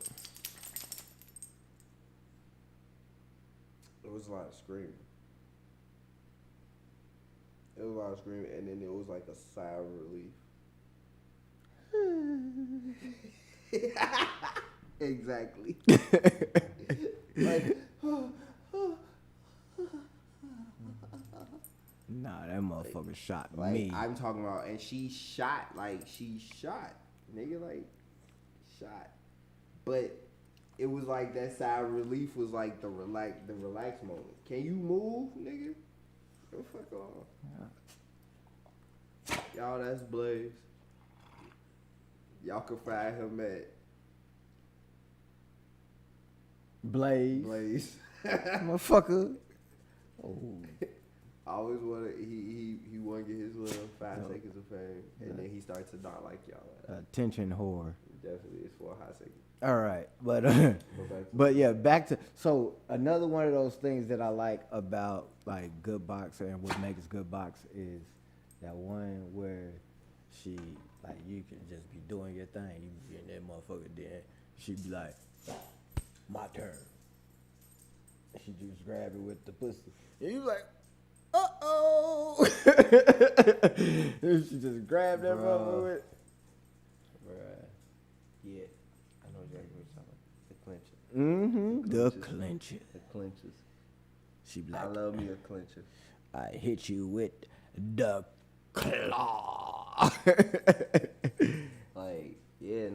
lot of screaming. It was a lot of screaming, and then it was like a sigh of relief. Exactly. Like, Nah, that motherfucker shot like me. I'm talking about, and she shot, nigga, like shot. But it was like that sigh of relief was like the relax moment. Can you move, nigga? Go fuck off. Yeah. Y'all, that's Blaze. Y'all can find him at Blaze. Motherfucker. Oh. I always wanted he wanna get his little 5 seconds of fame, and then he starts to not like y'all. Attention whore. Definitely, it's for a hot second. All right, but yeah, back to so another one of those things that I like about like good boxer and what makes good box is that one where she like you can just be doing your thing, you be in that motherfucker, then she be like, my turn. She just grab it with the pussy, and you like, uh-oh. She just grabbed that motherfucker with. Bruh. Yeah. I know exactly what you're talking about. The clincher. Mm-hmm. The clincher. The clinches. She be I like, love me a clincher. I hit you with the claw. Like, yeah,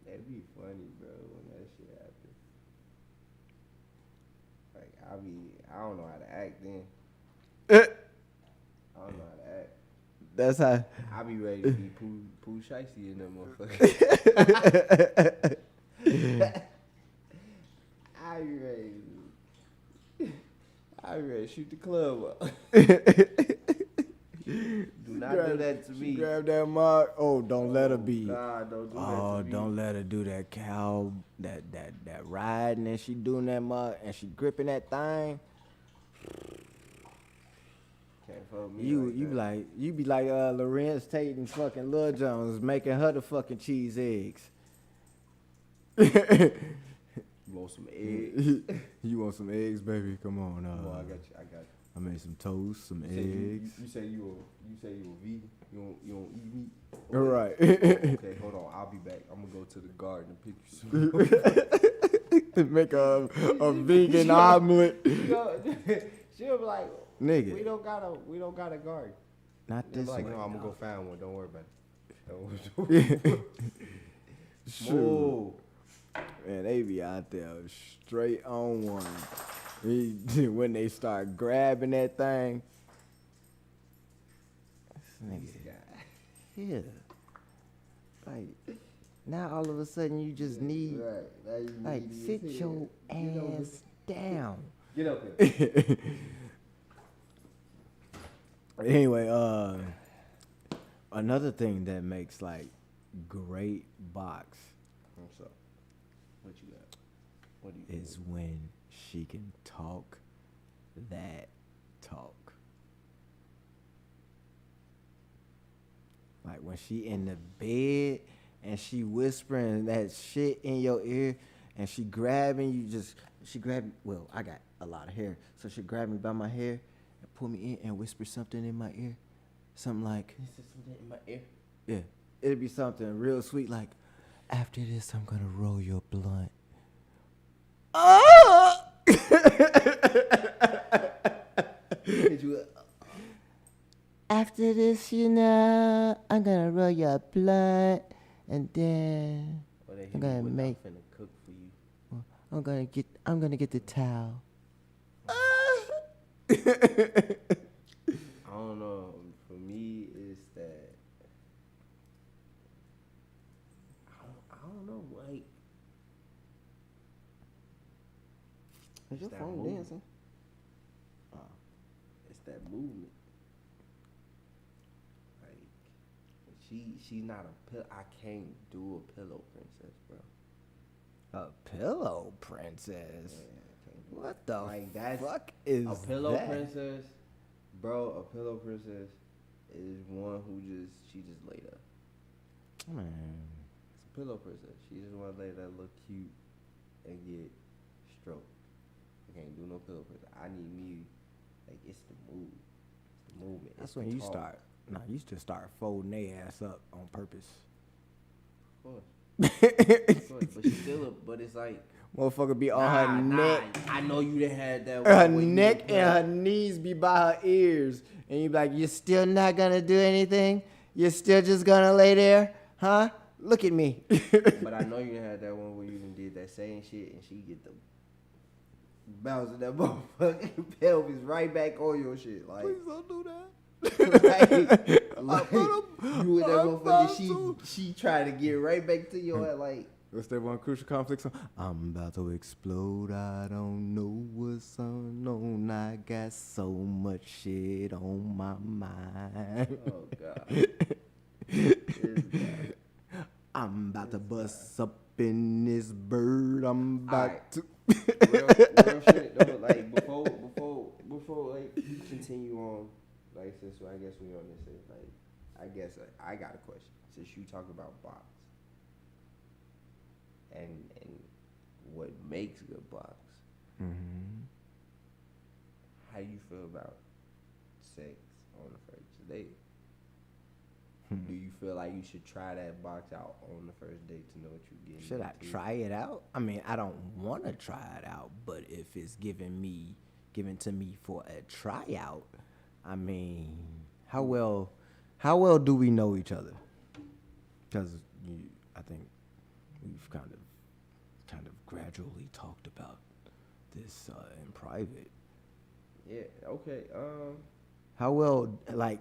that'd be funny, bro, when that shit happens. Like, I don't know how to act then. I don't know how to act. That's how. I be ready to be poo shicey in that motherfucker. I be ready to shoot the club up. Do not do that to me. Grab that mark. Oh, don't let her be. God, don't do that to me. Don't let her do that cow, that riding, and she doing that mark, and she gripping that thing. Can't fuck me You be like Lorenz Tate and fucking Lil Jones making her the fucking cheese eggs. You want some eggs? You want some eggs, baby? Come on. Well, I got you. I made some toast, some eggs. You say you a vegan. You don't eat meat. All right. Okay, hold on. I'll be back. I'm gonna go to the garden and pick you some. Make a vegan omelet. She'll be like, nigga, we don't got a garden. Not this like, way. no, I'm gonna go find one. Don't worry about it. Sure. Man, they be out there straight on one. When they start grabbing that thing. This nigga. Yeah. Like, now all of a sudden you just need, like, sit your ass down. Get up here. Anyway, another thing that makes, like, great box. What's up? What you got? What do you is when she can talk that talk. when she in the bed and she whispering that shit in your ear and she grabbing you, she grabbed me. Well, I got a lot of hair, so she grabbed me by my hair and pull me in and whisper something in my ear, something like, This is something in my ear. yeah, it'd be something real sweet like, after this I'm gonna roll your blunt. Oh! Did you? After this, I'm gonna roll your blunt, and then I'm gonna make. I'm finna cook for you. I'm gonna get the towel. I don't know. For me, it's that. I don't know. Like, Is your that phone movement. dancing? It's that movement. Like, she's not a pill. I can't do a pillow princess, bro. A pillow princess. Yeah, I can't do What the Like, that's fuck is a pillow that? princess, bro. A pillow princess is one who she just laid up. Man, It's a pillow princess. She just want to lay that look cute and get stroked. I can't do no pillow princess. I need me, like, it's the mood. It's the movement. that's It's when the you talk. start. Nah, you just start folding their ass up on purpose. Of course. Of course. But it's like, Motherfucker be on her neck. I know you done had that. Her when you neck was and her knees be by her ears. And you be like, you're still not gonna do anything? You're still just gonna lay there? Huh? Look at me. But I know you done had that one where you done did that same shit and she get the bouncing that motherfucking pelvis right back on your shit. Like, Please don't do that. like you with that I'm motherfucker, she tried to get right back to your head, like. What's that one Crucial Conflict song? I'm about to explode. I don't know what's on. I got so much shit on my mind. Oh God. This guy. I'm about to bust up in this bird. I'm about Alright. to. real shit though, like before like you continue on, like since I guess we on this shit, like I guess I got a question. Since you talk about box and what makes good box, how you feel about sex on the first date? Do you feel like you should try that box out on the first date to know what you're getting Should I into? try it out? I mean, I don't want to try it out, but if it's given to me for a tryout, I mean, how well do we know each other? Because I think we've kind of gradually talked about this in private. Yeah. Okay. How well, like,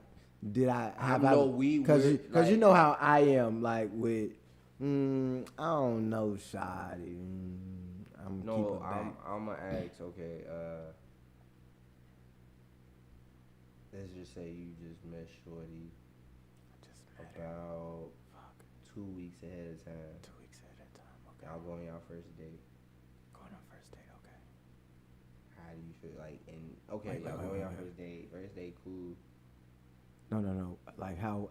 did I have? I know we because like, you know how I am, like with, I don't know, Shadi. I'm No, back. I'm gonna ask. Okay, let's just say you just met Shorty about 2 weeks ahead of time. 2 weeks ahead of time. Okay. Y'all going y'all first date. Going on first date. Okay. How do you feel like? And okay, Wait, y'all wait, going wait, y'all wait. first date. First date, cool. No. Like how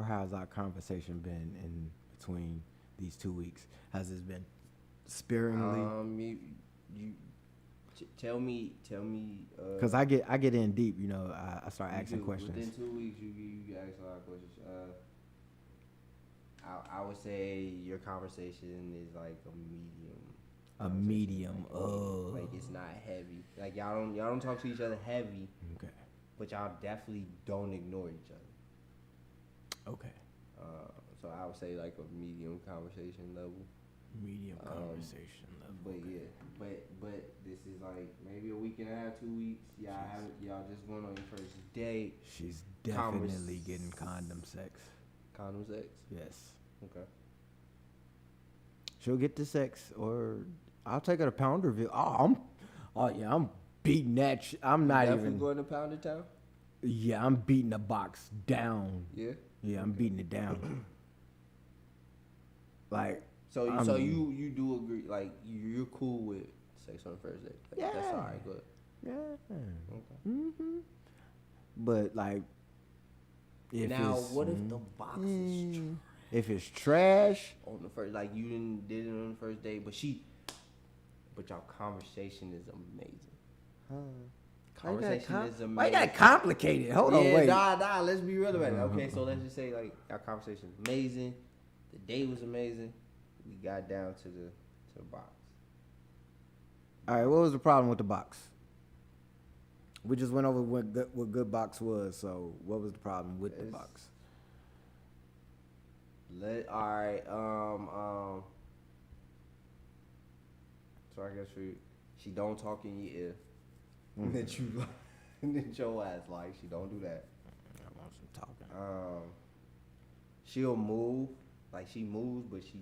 has our conversation been in between these 2 weeks? Has this been sparingly? You tell me. Because I get in deep. You know, I start asking questions. Within 2 weeks, you ask a lot of questions. I would say your conversation is like a medium. A medium. Like it's not heavy. Like y'all don't talk to each other heavy. Okay. But y'all definitely don't ignore each other. Okay. So I would say like a medium conversation level. Medium conversation level. But yeah, but this is like maybe a week and a half, 2 weeks. Y'all just going on your first date. She's definitely getting condom sex. Condom sex. Yes. Okay. She'll get the sex, or I'll take her to Pounderville. I'm beating that. I'm not Definitely even. going to Pounded Town. Yeah, I'm beating the box down. Yeah. Yeah, I'm beating it down. Like. So you do agree, like you're cool with sex on the first date. Like, that's all right. Good. Yeah. Okay. But like, Now, what if the box is trash? If it's trash On the first, like you did it on the first date, but y'all conversation is amazing. Conversation is amazing. Why you got complicated? Hold on, wait. Nah, let's be real about it. Okay, so let's just say like our conversation is amazing. The date was amazing. We got down to the box. All right, what was the problem with the box? We just went over what good box was. So what was the problem with the box? So I guess she don't talk in your ear. That you that your ass like. She don't do that. I want some talking. She'll move. Like she moves, but she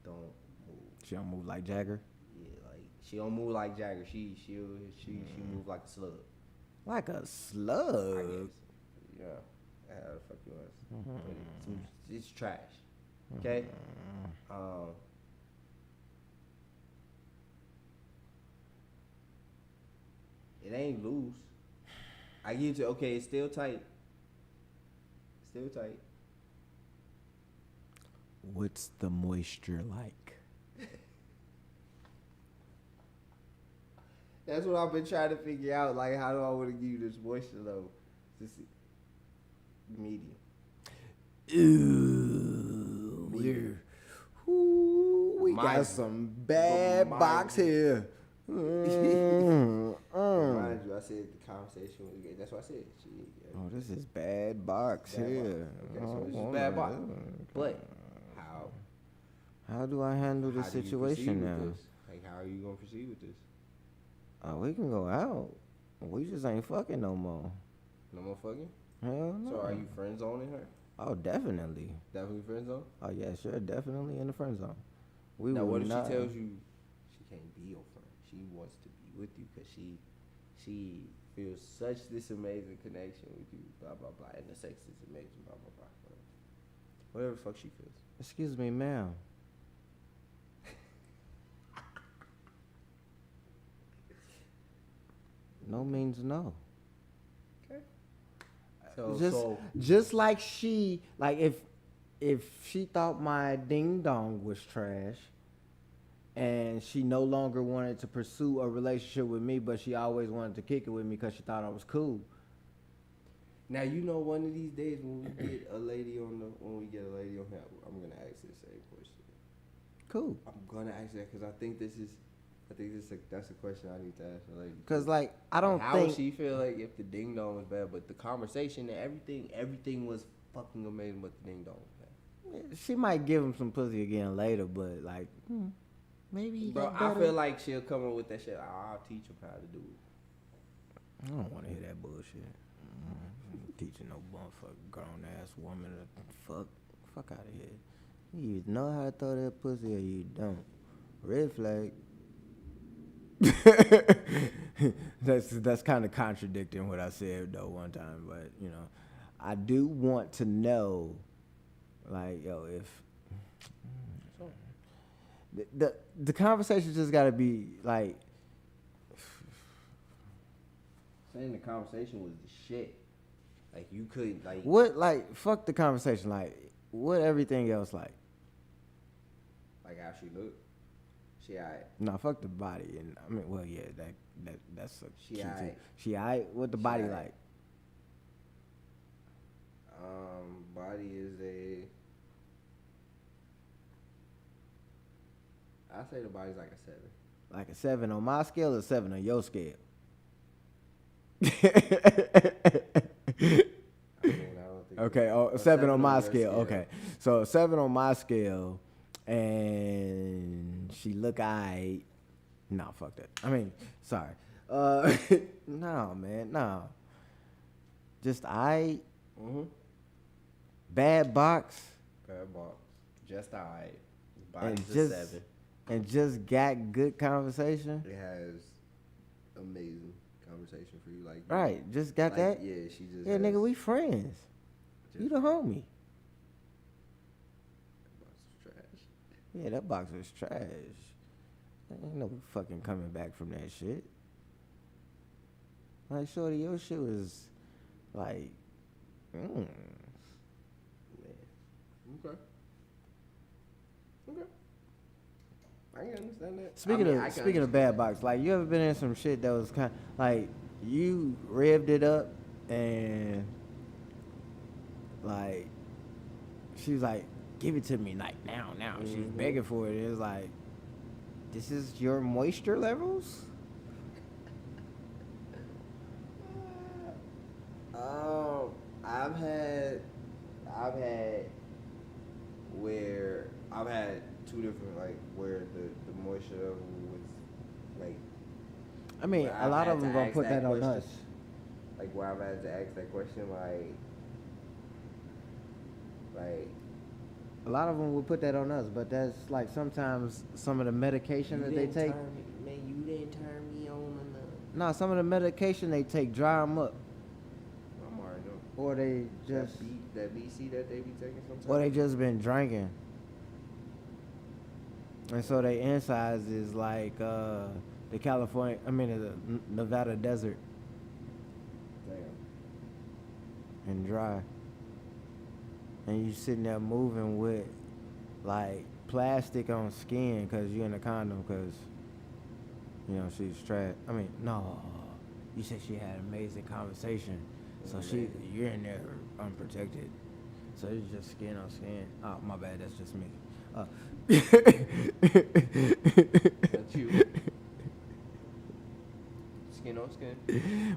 don't move. She don't move like Jagger? Yeah, like she don't move like Jagger. She move like a slug. Like a slug? I guess. Yeah. How the fuck you was? It's trash. Okay? It ain't loose. I give you okay, it's still tight. Still tight. What's the moisture like? That's what I've been trying to figure out. Like, how do I want to give you this moisture level? Just medium. Ooh, we got some bad box here. Mind you, I said the conversation was good. That's what I said. Oh, this is bad box here. Okay, so this is bad box. But how do I handle the situation now? Like, how are you gonna proceed with this? Oh, we can go out. We just ain't fucking no more. No more fucking? Hell no. So are you friend zoning her? Oh, definitely. Definitely friend zone? Oh yeah, sure, definitely in the friend zone. Now, what if she tells you she can't be your friend? She wants to be with you because she feels such this amazing connection with you, blah blah blah, and the sex is amazing, blah blah blah, whatever the fuck she feels. Excuse me, ma'am. No means no. Okay. Just like she, like if she thought my ding dong was trash, and she no longer wanted to pursue a relationship with me, but she always wanted to kick it with me because she thought I was cool. Now you know one of these days when we get a lady on here, I'm gonna ask this same question. Cool. I'm gonna ask that because I think that's a question I need to ask the lady. Cause like I don't how think would she feel like if the ding dong was bad, but the conversation and everything was fucking amazing, but the ding dong was bad. She might give him some pussy again later, but like maybe he bro, got better. I feel like she'll come up with that shit. I'll teach him how to do it. I don't want to hear that bullshit. Teaching no motherfucking grown ass woman to fuck out of here. You either know how to throw that pussy or you don't. Red flag. That's kind of contradicting what I said though one time, but you know, I do want to know, like, yo, if the conversation just got to be like, saying the conversation was the shit. Like you could like what, like fuck the conversation, like what everything else like how she looked. She alright. Nah, fuck the body, and I mean, well, yeah, that's a she key alright. too. She alright. What the body alright. like? Body is I say the body's like a 7. Like a 7 on my scale or 7 on your scale? I don't think Okay, a 7 on my your scale. Okay, so a 7 on my scale, and she look aight. Nah, fuck that. I mean, sorry. No, man, no. Just aight. Mm-hmm. Bad box. Bad box. Just alright. And Body's just, a 7. And just got good conversation. It has amazing conversation for you, like right. Just got that. Yeah, she just. Yeah, nigga, we friends. You the homie. That box is trash. Yeah, that box was trash. Ain't no fucking coming back from that shit. Like, shorty, your shit was like, Okay. Okay. I can understand that. Speaking of bad box, like you ever been in some shit that was kind like you revved it up and like she was like, give it to me like now. She's begging for it. It's like, this is your moisture levels? I've had two different, like, where the moisture level was, like, I mean, a lot of them gonna put that on us. Like, where I've had to ask that question, like, a lot of them will put that on us, but that's like sometimes some of the medication that they take. Man, you didn't turn me on enough. No, some of the medication they take dry them up. I'm already know. Or they just that BC that they be taking sometimes. or they just been drinking. And so their insides is like the Nevada desert. Damn. And dry. And you sitting there moving with like plastic on skin because you in a condom because, you know, she's trash. I mean, no. You said she had amazing conversation. So you're in there unprotected. So it's just skin on skin. Oh, my bad. That's just me. That's you. Skin on skin.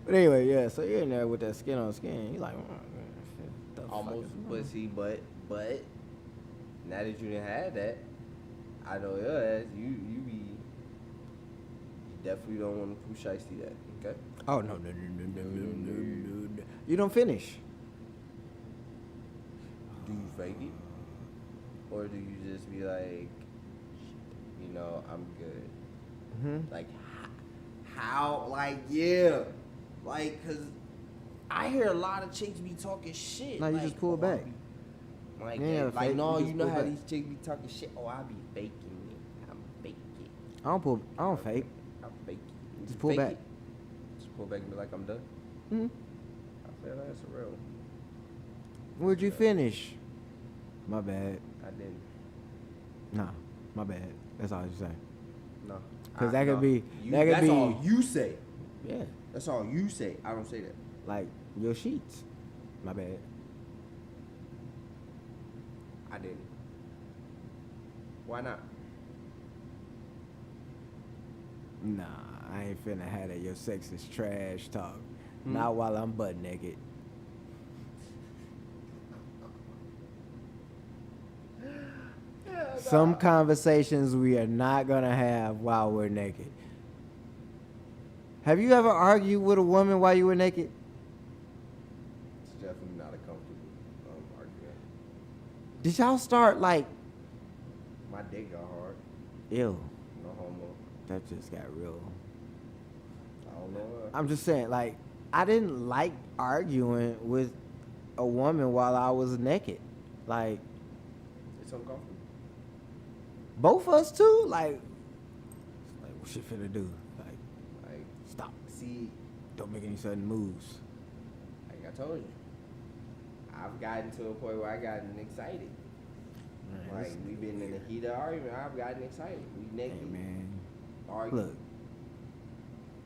But anyway, yeah. So you're in there with that skin on skin. You're like, almost, but see, but now that you didn't have that, I know your ass. You definitely don't want to push shiesty that. Okay. Oh no. You don't finish. Do you fake it? Or do you just be like, you know, I'm good? Mm-hmm. Like, how? Like, yeah. Like, because I hear a lot of chicks be talking shit. No, you like, just pull back. Like, yeah, like no, you know how back. these chicks be talking shit? Oh, I be faking it. I'm faking it. I don't fake. I'm faking it. Just pull back. It. Just pull back and be like, I'm done. Mm-hmm. I feel that's real. Where'd you finish? My bad. I didn't. Nah, my bad. That's all you say. No. Because that could be. That's all you say. Yeah. That's all you say. I don't say that. Like your sheets. My bad. I didn't. Why not? Nah, I ain't finna have that. Your sex is trash talk. Not while I'm butt naked. Some conversations we are not gonna have while we're naked. Have you ever argued with a woman while you were naked? It's definitely not a comfortable argument. Did y'all start like? My dick got hard. Ew. No homo. That just got real. I don't know. I'm just saying, like, I didn't like arguing with a woman while I was naked. Like, it's uncomfortable. Both of us too. Like what she finna do? Like, stop. See, don't make any sudden moves. Like I told you, I've gotten to a point where I gotten excited. Man, like we've been in the heat of argument. I've gotten excited. We naked. Hey, man. Arguing. Look,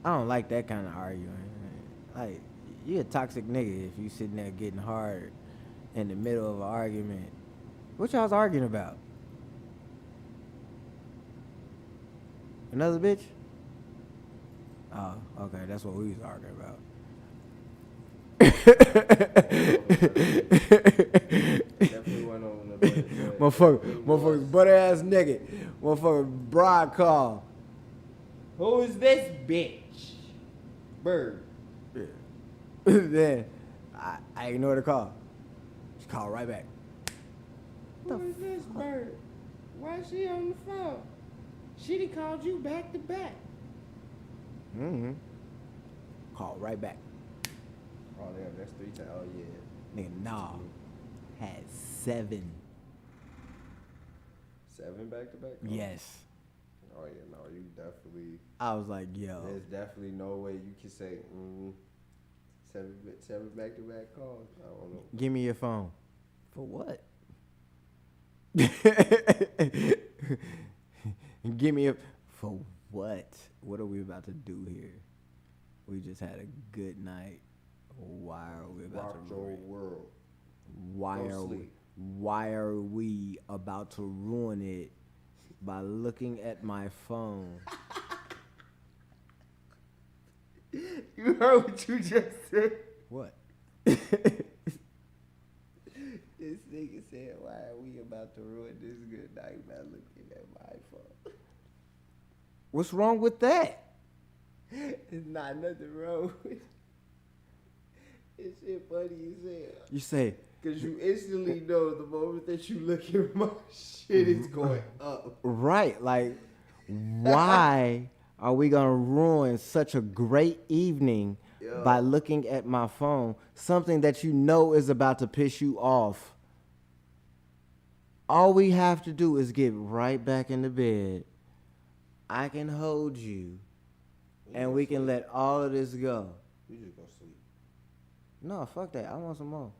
I don't like that kind of arguing. Like, you a toxic nigga if you sitting there getting hard in the middle of an argument. What y'all's arguing about? Another bitch? Oh, okay, that's what we was arguing about. Definitely went on the Motherfuckers butt ass naked. Motherfucker bride call. Who is this bitch? Bird. Yeah. Then I ignore the call. She called right back. Who is this bird? Why is she on the phone? She done called you back to back. Mm-hmm. Call right back. Oh, damn, that's 3 times. Oh, yeah. Nigga, nah. Had 7. 7 back to back? Yes. Oh, yeah, no, you definitely. I was like, yo. There's definitely no way you can say 7 back to back calls. I don't know. Give me your phone. For what? Give me a for what? What are we about to do here? We just had a good night. Why are we about Rock to your ruin? world. Why Go are we? sleep. Why are we about to ruin it by looking at my phone? You heard what you just said? What? This nigga said, why are we about to ruin this good night by looking at my phone? What's wrong with that? It's not nothing wrong with it. This shit funny as hell. You say, Because you instantly know the moment that you look at my shit is going up. right, like, why are we gonna ruin such a great evening Yo. by looking at my phone? Something that you know is about to piss you off. All we have to do is get right back into bed. I can hold you, and we can let all of this go. We just gonna sleep. No, fuck that. I want some more.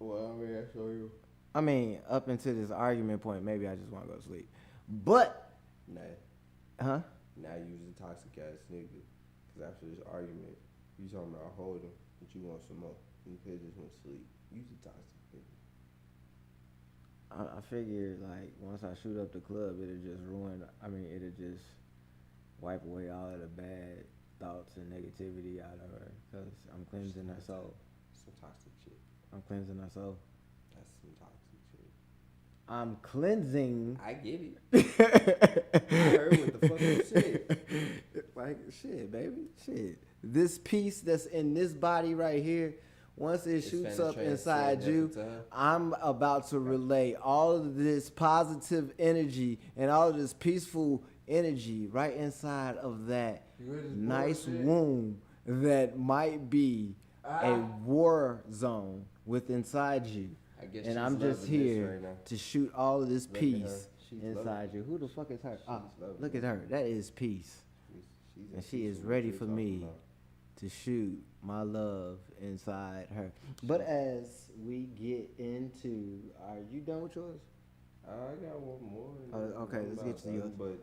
Well, I mean, I show you. I mean, up until this argument point, maybe I just want to go to sleep. But, Nah, huh? now you was a toxic ass nigga. Because after this argument, you talking about holding, but you want some more. You could just went to sleep. You was a toxic nigga. I figured, like, once I shoot up the club, it'll just ruin, it'll just wipe away all of the bad thoughts and negativity out of her. Because I'm cleansing her soul. Some toxic shit. I'm cleansing her soul. That's some toxic shit. I'm cleansing. I get it. I heard what the fuck you said. Like, shit, baby. Shit. This piece that's in this body right here, once it shoots up inside you, I'm about to relay all of this positive energy and all of this peaceful energy right inside of that nice womb that might be a war zone within inside you. I guess And she's I'm just loving this here right now. to shoot all of this Look at her. peace She's inside loving you. Who the fuck is her? Ah, loving look at her. That is peace. She's And she is what ready you're for talking me about. to shoot my love inside her. But as we get into, are you done with yours? I got one more. Okay, let's get to yours. But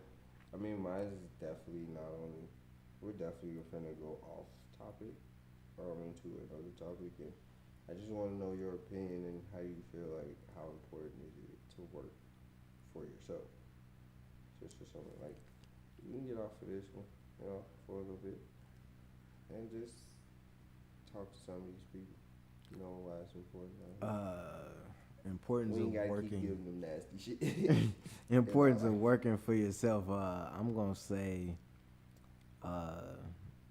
I mean, mine is definitely not only. We're definitely finna go off topic, or into another topic, and I just want to know your opinion and how you feel like how important is it to work for yourself. Just for something like you can get off of this one, for a little bit, and just talk to some of these people. Why it's important. Importance We ain't of gotta keep working. giving them nasty shit. Importance of working for yourself. I'm gonna say,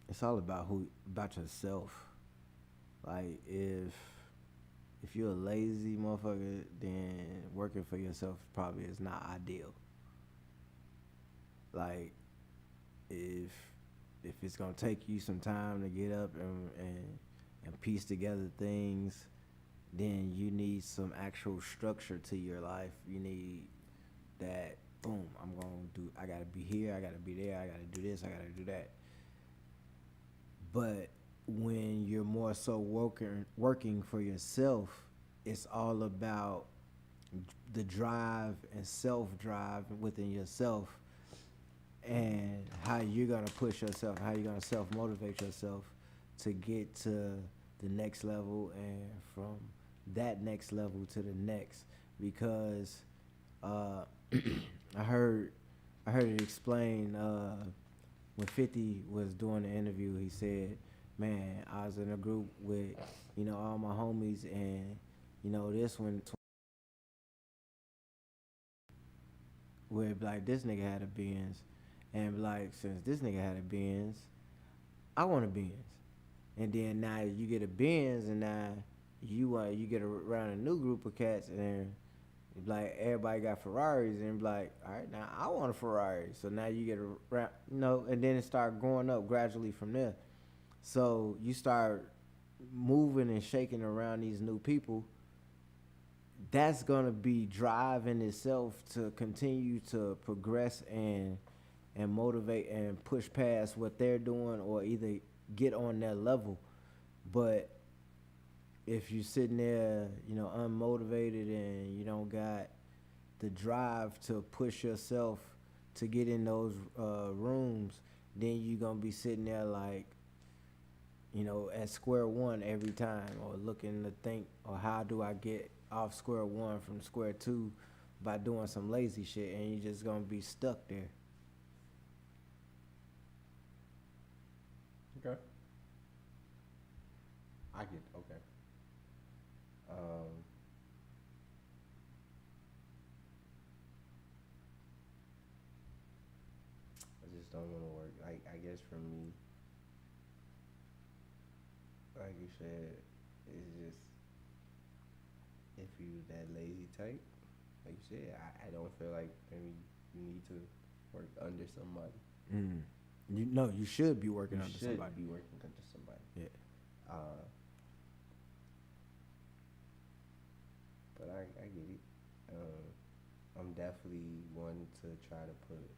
it's all about about yourself. Like if you're a lazy motherfucker, then working for yourself probably is not ideal. Like if it's gonna take you some time to get up and piece together things, then you need some actual structure to your life. You need that, boom, I gotta be here, I gotta be there, I gotta do this, I gotta do that. But when you're more so working for yourself, it's all about the drive and self-drive within yourself and how you're going to push yourself, how you're going to self-motivate yourself to get to the next level and from that next level to the next. Because I heard it explained when 50 was doing the interview. He said, man, I was in a group with, all my homies, and, this one, where like this nigga had a Benz, and like since this nigga had a Benz, I want a Benz. And then now you get a Benz, and now you get around a new group of cats, and like everybody got Ferraris, and like, all right, now I want a Ferrari. So now you get around, and then it start going up gradually from there. So you start moving and shaking around these new people. That's gonna be drive in itself to continue to progress and motivate and push past what they're doing, or either get on their level. But if you're sitting there, unmotivated, and you don't got the drive to push yourself to get in those rooms, then you're gonna be sitting there like, you know, at square one every time, or looking to think, or how do I get off square one from square two by doing some lazy shit, and you're just gonna be stuck there. Okay. I get okay. I just don't want to work. Like I guess for me, like you said, it's just if you that lazy type, like you said, I don't feel like maybe you need to work under somebody. You should be working under somebody. You should be working under somebody. Yeah. But I get it. I'm definitely one to try to put.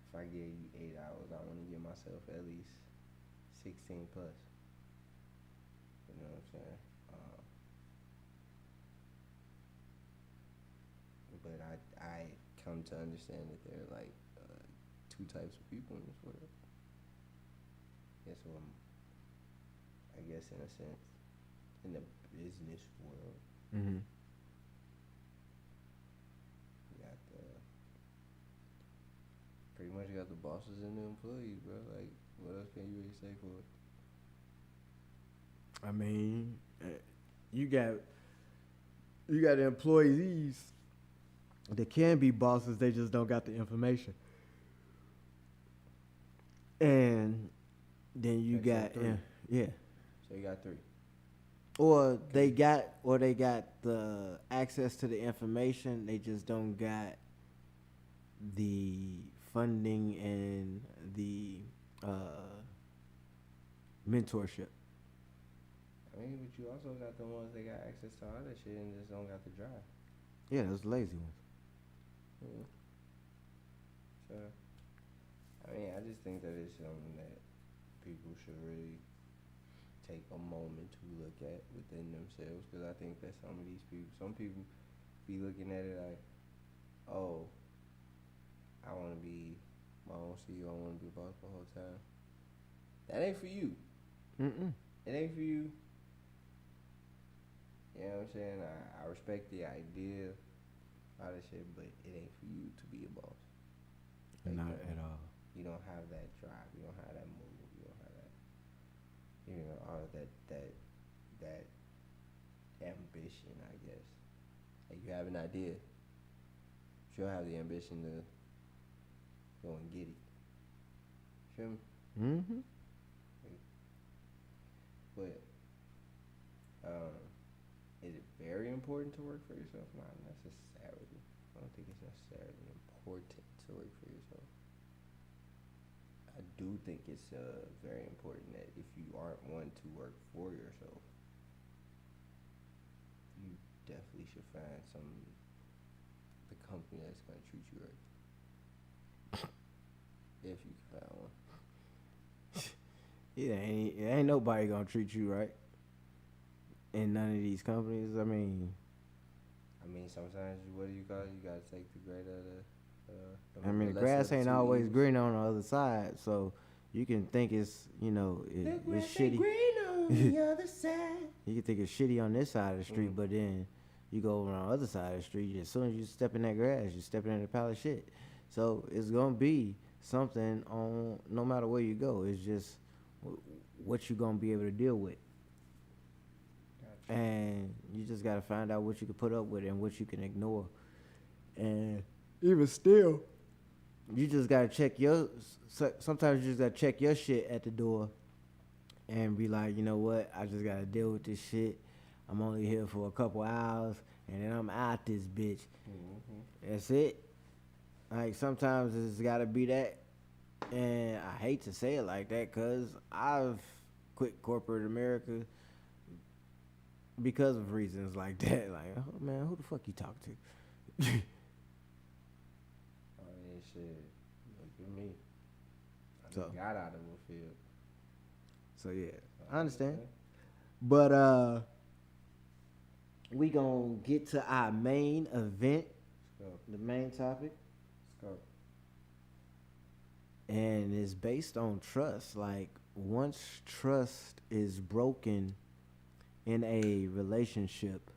If I give you 8 hours, I want to give myself at least 16 plus. You know what I'm saying? But I come to understand that there are like two types of people in this world. That's what I guess in a sense, in the business world. Mm-hmm. You got pretty much got the bosses and the employees, bro. Like, what else can you really say for it? I mean, you got the employees that can be bosses. They just don't got the information. And then you Okay, so got three. yeah. So you got 3. Or they got the access to the information. They just don't got the funding and the mentorship. I mean, but you also got the ones that got access to other shit and just don't got the drive. Yeah, those lazy ones. Yeah. So, I mean, I just think that it's something that people should really take a moment to look at within themselves, because I think that some people be looking at it like, oh, I want to be my own CEO, I want to be a boss the whole time. That ain't for you. It ain't for you. You know what I'm saying? I respect the idea, all that shit, but it ain't for you to be a boss. Like, Not at all. You don't have that drive. You don't have that move. You don't have that. You know, all of that ambition, I guess. Like, you have an idea, but you don't have the ambition to go and get it. Feel me? Mm-hmm. But is it very important to work for yourself? Not necessarily. I don't think it's necessarily important to work for yourself. I do think it's very important that if you aren't one to work for yourself, you definitely should find the company that's going to treat you right. If you can find one. It ain't nobody gonna treat you right in none of these companies. I mean, sometimes what do you call it? You gotta take the great of the. the lesser grass of the ain't two always evils. green on the other side. So you can think it's it's shitty. Green on the other side. You can think it's shitty on this side of the street, but then you go over on the other side of the street. As soon as you step in that grass, you're stepping in a pile of shit. So it's gonna be something on no matter where you go. It's just what you gonna be able to deal with. Gotcha. And you just gotta find out what you can put up with and what you can ignore. And even still, you just gotta check sometimes you just gotta check your shit at the door and be like, you know what, I just gotta deal with this shit. I'm only here for a couple hours and then I'm out this bitch. Mm-hmm. That's it. Like, sometimes it's gotta be that. And I hate to say it like that, cause I've quit corporate America because of reasons like that. Like, oh man, who the fuck you talk to? I mean, shit. Look at me. I So- got out of the field. So yeah, I understand. But we gonna get to our main event go. The main topic, Let's go. and it's based on trust. Like once trust is broken in a relationship,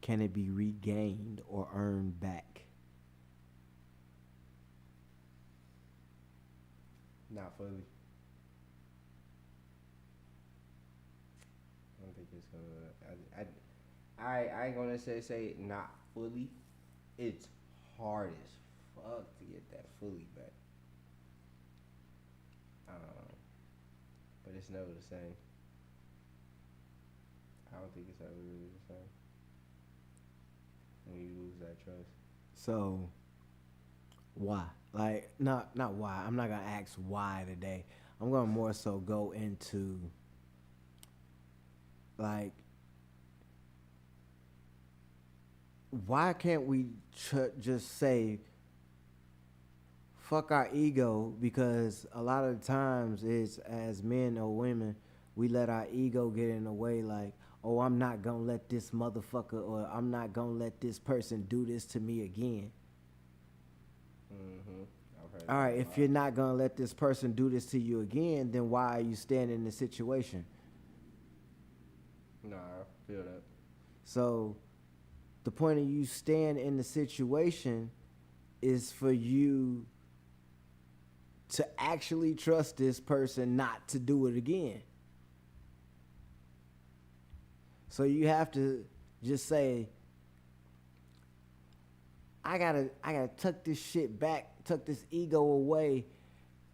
can it be regained or earned back? Not fully. I don't think it's gonna. I ain't gonna say not fully. It's hard as fuck to get that fully back. But it's never the same. I don't think it's ever really the same when you lose that trust. So why? Like not why. I'm not gonna ask why today. I'm gonna more so go into like why can't we just say fuck our ego? Because a lot of the times it's as men or women, we let our ego get in the way. Like, oh, I'm not gonna let this motherfucker or I'm not gonna let this person do this to me again. All right, if you're not gonna let this person do this to you again, then why are you staying in the situation? Nah, I feel that. So the point of you staying in the situation is for you to actually trust this person not to do it again. So you have to just say, I gotta tuck this shit back, tuck this ego away,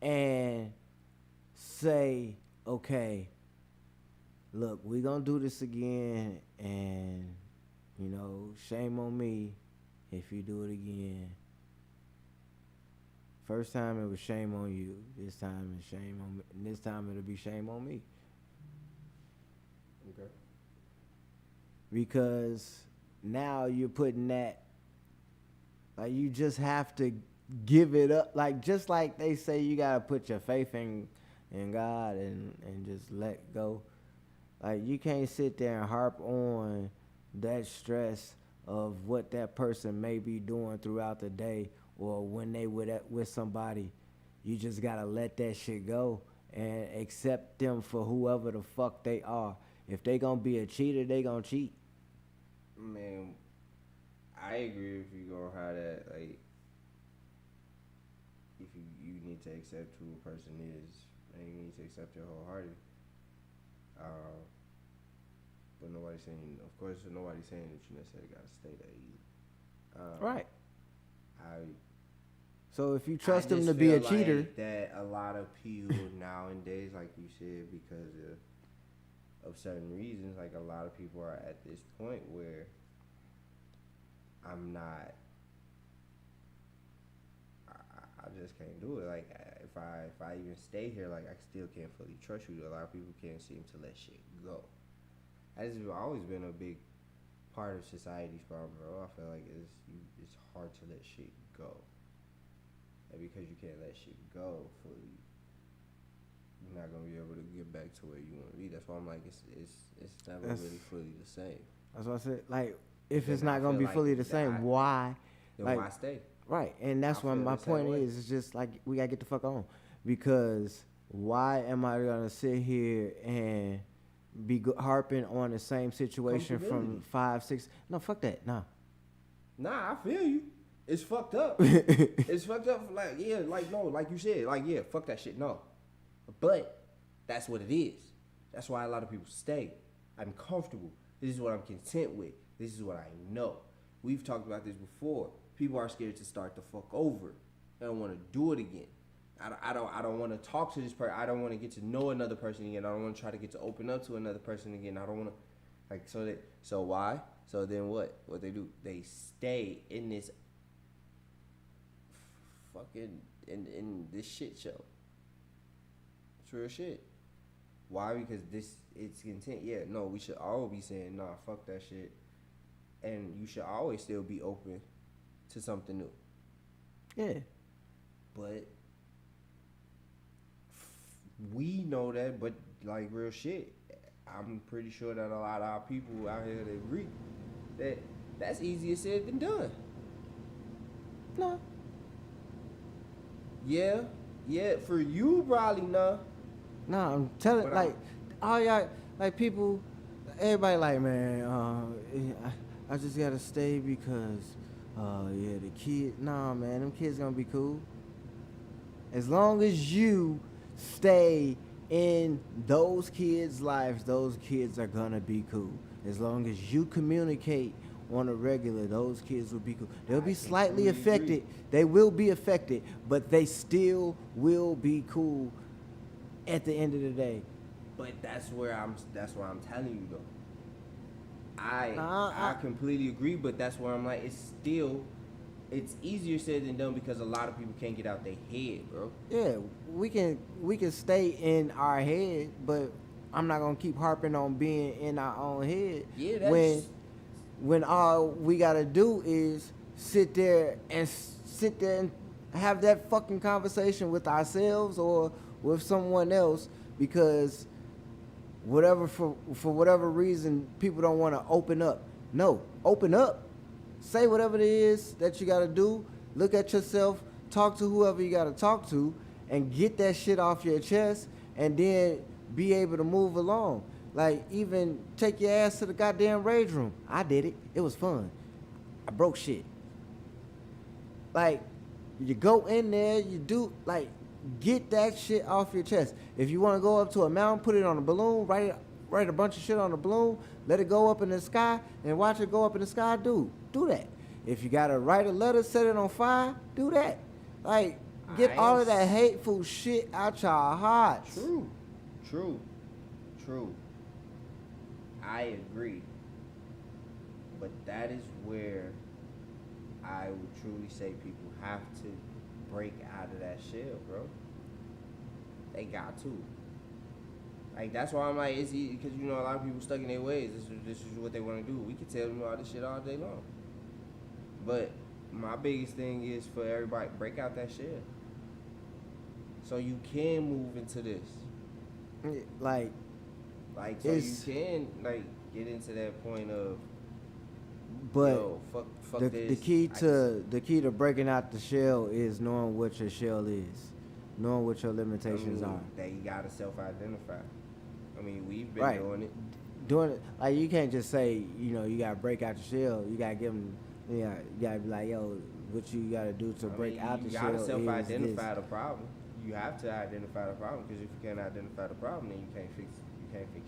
and say, okay, look, we gonna do this again, and you know, shame on me if you do it again. First time it was shame on you. This time it's shame on me. And this time it'll be shame on me. Okay. Because now you're putting that, like you just have to give it up. Like just like they say you gotta put your faith in God and just let go. Like you can't sit there and harp on that stress of what that person may be doing throughout the day or when they with somebody. You just gotta let that shit go and accept them for whoever the fuck they are. If they gonna be a cheater, they gonna cheat. Man, I agree if you gonna have that, like, if you need to accept who a person is, and you need to accept it wholeheartedly. But nobody's saying, of course, nobody's saying that you necessarily gotta stay there either. Right. I So if you trust I him just to be a feel cheater, like that a lot of people nowadays, like you said, because of certain reasons, like a lot of people are at this point where I'm not. I just can't do it. Like if I even stay here, like I still can't fully trust you. A lot of people can't seem to let shit go. That's always been a big part of society's problem, bro. I feel like it's hard to let shit go. And because you can't let shit go fully, you're not gonna be able to get back to where you want to be. That's why I'm like, it's never really fully the same. that's what I said. Like, if Then it's I not gonna feel be like fully the same, that why? Then Like, why stay? right, and that's I why feel my the same point way. is, it's just like we gotta get the fuck on, because why am I gonna sit here and be harping on the same situation from Comfortability. 5, 6? No, fuck that. Nah. Nah, I feel you. It's fucked up. It's fucked up. Like, yeah, like, no, like you said, like, yeah, fuck that shit, no. But that's what it is. That's why a lot of people stay. I'm comfortable. This is what I'm content with. This is what I know. We've talked about this before. People are scared to start the fuck over. They don't want to do it again. I don't want to talk to this person. I don't want to get to know another person again. I don't want to try to get to open up to another person again. I don't want to, like, so why? So then what? What they do? They stay in this fucking in this shit show. It's real shit. Why? Because it's content. Yeah, no, we should all be saying, nah, fuck that shit. And you should always still be open to something new. Yeah. But we know that, but like real shit, I'm pretty sure that a lot of our people out here, they agree that That's easier said than done. No. Yeah, for you probably no. No, I'm telling But like all y'all like people, everybody like man, I just gotta stay because, yeah, the kid. Nah, man, them kids gonna be cool. As long as you stay in those kids' lives, those kids are gonna be cool. As long as you communicate on a regular, those kids will be cool. They'll be slightly completely affected. agree. They will be affected, but they still will be cool at the end of the day. But that's where I'm telling you though. Nah, I completely agree, but that's where I'm like, it's easier said than done because a lot of people can't get out their head, bro. Yeah, we can stay in our head, but I'm not gonna keep harping on being in our own head. Yeah, that's When all we gotta do is sit there and have that fucking conversation with ourselves or with someone else, because for whatever reason people don't want to open up. No, open up. Say whatever it is that you gotta do. Look at yourself. Talk to whoever you gotta talk to, and get that shit off your chest, and then be able to move along. Like, even take your ass to the goddamn rage room. I did it. It was fun. I broke shit. Like, you go in there, you do, like, get that shit off your chest. If you want to go up to a mountain, put it on a balloon, write a bunch of shit on a balloon, let it go up in the sky, and watch it go up in the sky, do that. If you got to write a letter, set it on fire, do that. Like, get all of that hateful shit out your hearts. True. I agree. But that is where I would truly say people have to break out of that shell, bro. They got to. Like, that's why I'm like, it's easy, because, you know, a lot of people stuck in their ways. This is what they want to do. We can tell them all this shit all day long. But my biggest thing is for everybody, break out that shell. So you can move into this. Like so you can, like, get into that point of, but yo, fuck this. The key to breaking out the shell is knowing what your shell is, knowing what your limitations are. They gotta self-identify. I mean, we've been doing it. Like, you can't just say, you know, you gotta break out your shell. You gotta give them, you gotta be like, yo, what you gotta do to break out the shell. You gotta self-identify the problem. You have to identify the problem, because if you can't identify the problem, then you can't fix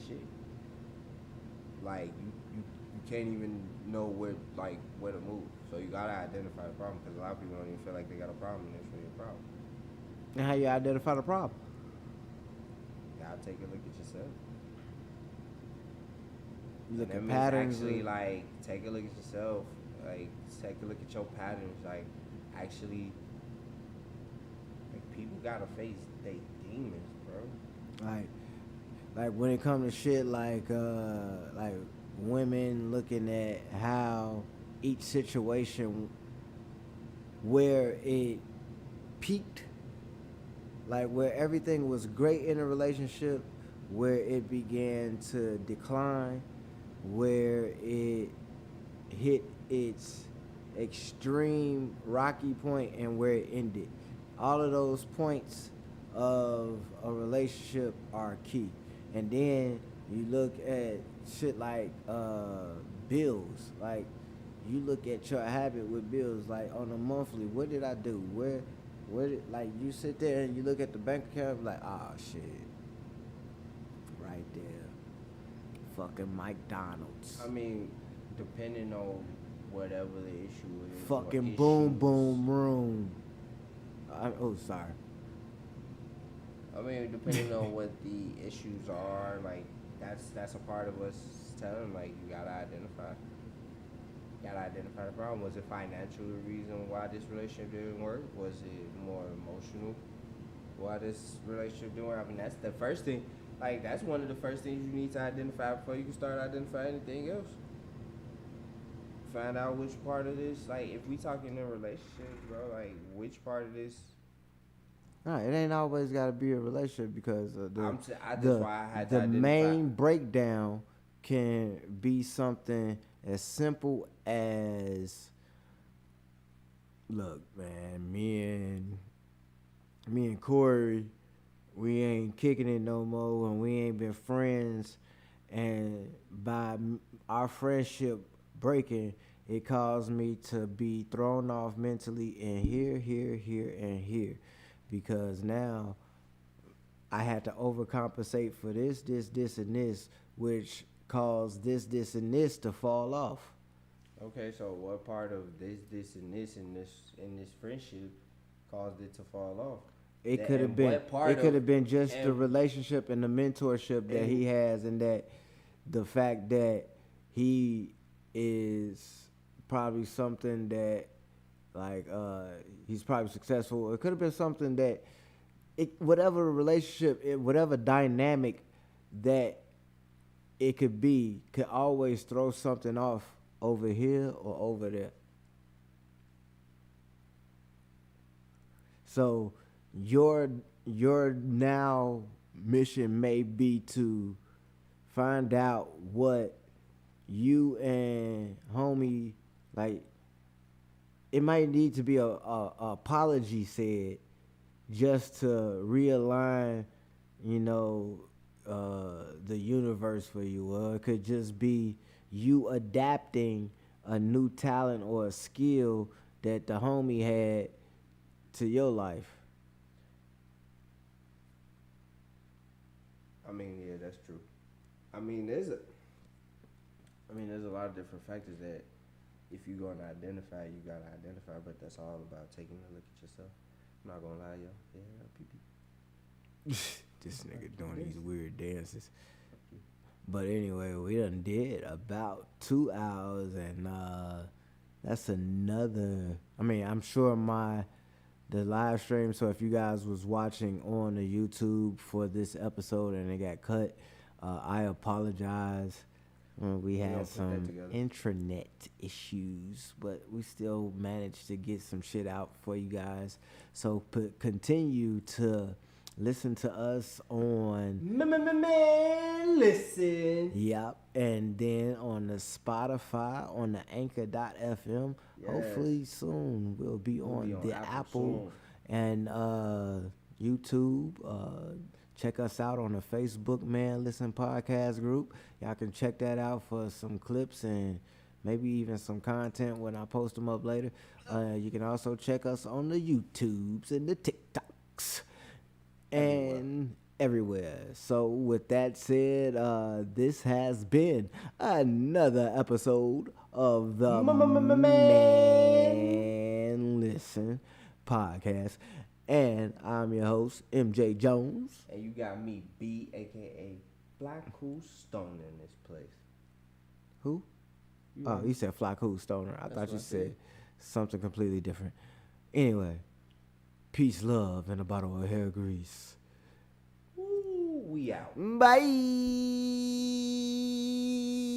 shit. Like, you can't even know where to move. So you gotta identify the problem, because a lot of people don't even feel like they got a problem, and it's really a problem. And how you identify the problem? You gotta take a look at yourself. You look at patterns. Actually, like, take a look at yourself. Like, take a look at your patterns. Like, actually, like, people gotta face their demons, bro. Like when it comes to shit like women looking at how each situation where it peaked, like where everything was great in a relationship, where it began to decline, where it hit its extreme rocky point, and where it ended. All of those points of a relationship are key. And then you look at shit like bills. Like, you look at your habit with bills, like on a monthly, what did I do? Where did, like, you sit there and you look at the bank account, like, oh shit, right there, fucking McDonald's. I mean, depending on whatever the issue is. Fucking boom boom room. Sorry. I mean, depending on what the issues are, like, that's a part of us telling, like, you gotta identify. You gotta identify the problem. Was it financial reason why this relationship didn't work? Was it more emotional why this relationship didn't work? I mean, that's the first thing. Like, that's one of the first things you need to identify before you can start identifying anything else. Find out which part of this, like, if we talking in relationships, bro, like, which part of this. No, it ain't always got to be a relationship, because that's why I had to the main breakdown can be something as simple as, look, man, me and Corey, we ain't kicking it no more, and we ain't been friends. And by our friendship breaking, it caused me to be thrown off mentally in here, and here, because now I had to overcompensate for this, and this, which caused this, and this to fall off. Okay, so what part of this, and this friendship caused it to fall off? It could have been. It could have been just the relationship and the mentorship that he has, and that the fact that he is probably something that, like, he's probably successful. It could have been something that, whatever relationship, whatever dynamic that it could be, could always throw something off over here or over there. So your now mission may be to find out what you and homie, like, it might need to be a apology said just to realign, the universe for you. Or it could just be you adapting a new talent or a skill that the homie had to your life. I mean, yeah, that's true. I mean, there's a lot of different factors that if you're gonna identify, you gotta identify. But that's all about taking a look at yourself. I'm not gonna lie, yo. Yeah, pee. This nigga doing these weird dances. But anyway, we done did about 2 hours, and that's another. I mean, I'm sure the live stream. So if you guys was watching on the YouTube for this episode and it got cut, I apologize. We had some intranet issues, but we still managed to get some shit out for you guys. So continue to listen to us on MaanListen. Yep, and then on the Spotify, on the Anchor.fm. Yes. Hopefully soon we'll be on the Apple and YouTube. Check us out on the Facebook MaanListen Podcast group. Y'all can check that out for some clips and maybe even some content when I post them up later. You can also check us on the YouTubes and the TikToks and everywhere. So with that said, this has been another episode of the MaanListen Podcast. And I'm your host, MJ Jones. And you got me, B, a.k.a. Black Cool Stoner in this place. Who? You said Fly Cool Stoner. I thought you said something completely different. Anyway, peace, love, and a bottle of hair grease. Ooh, we out. Bye.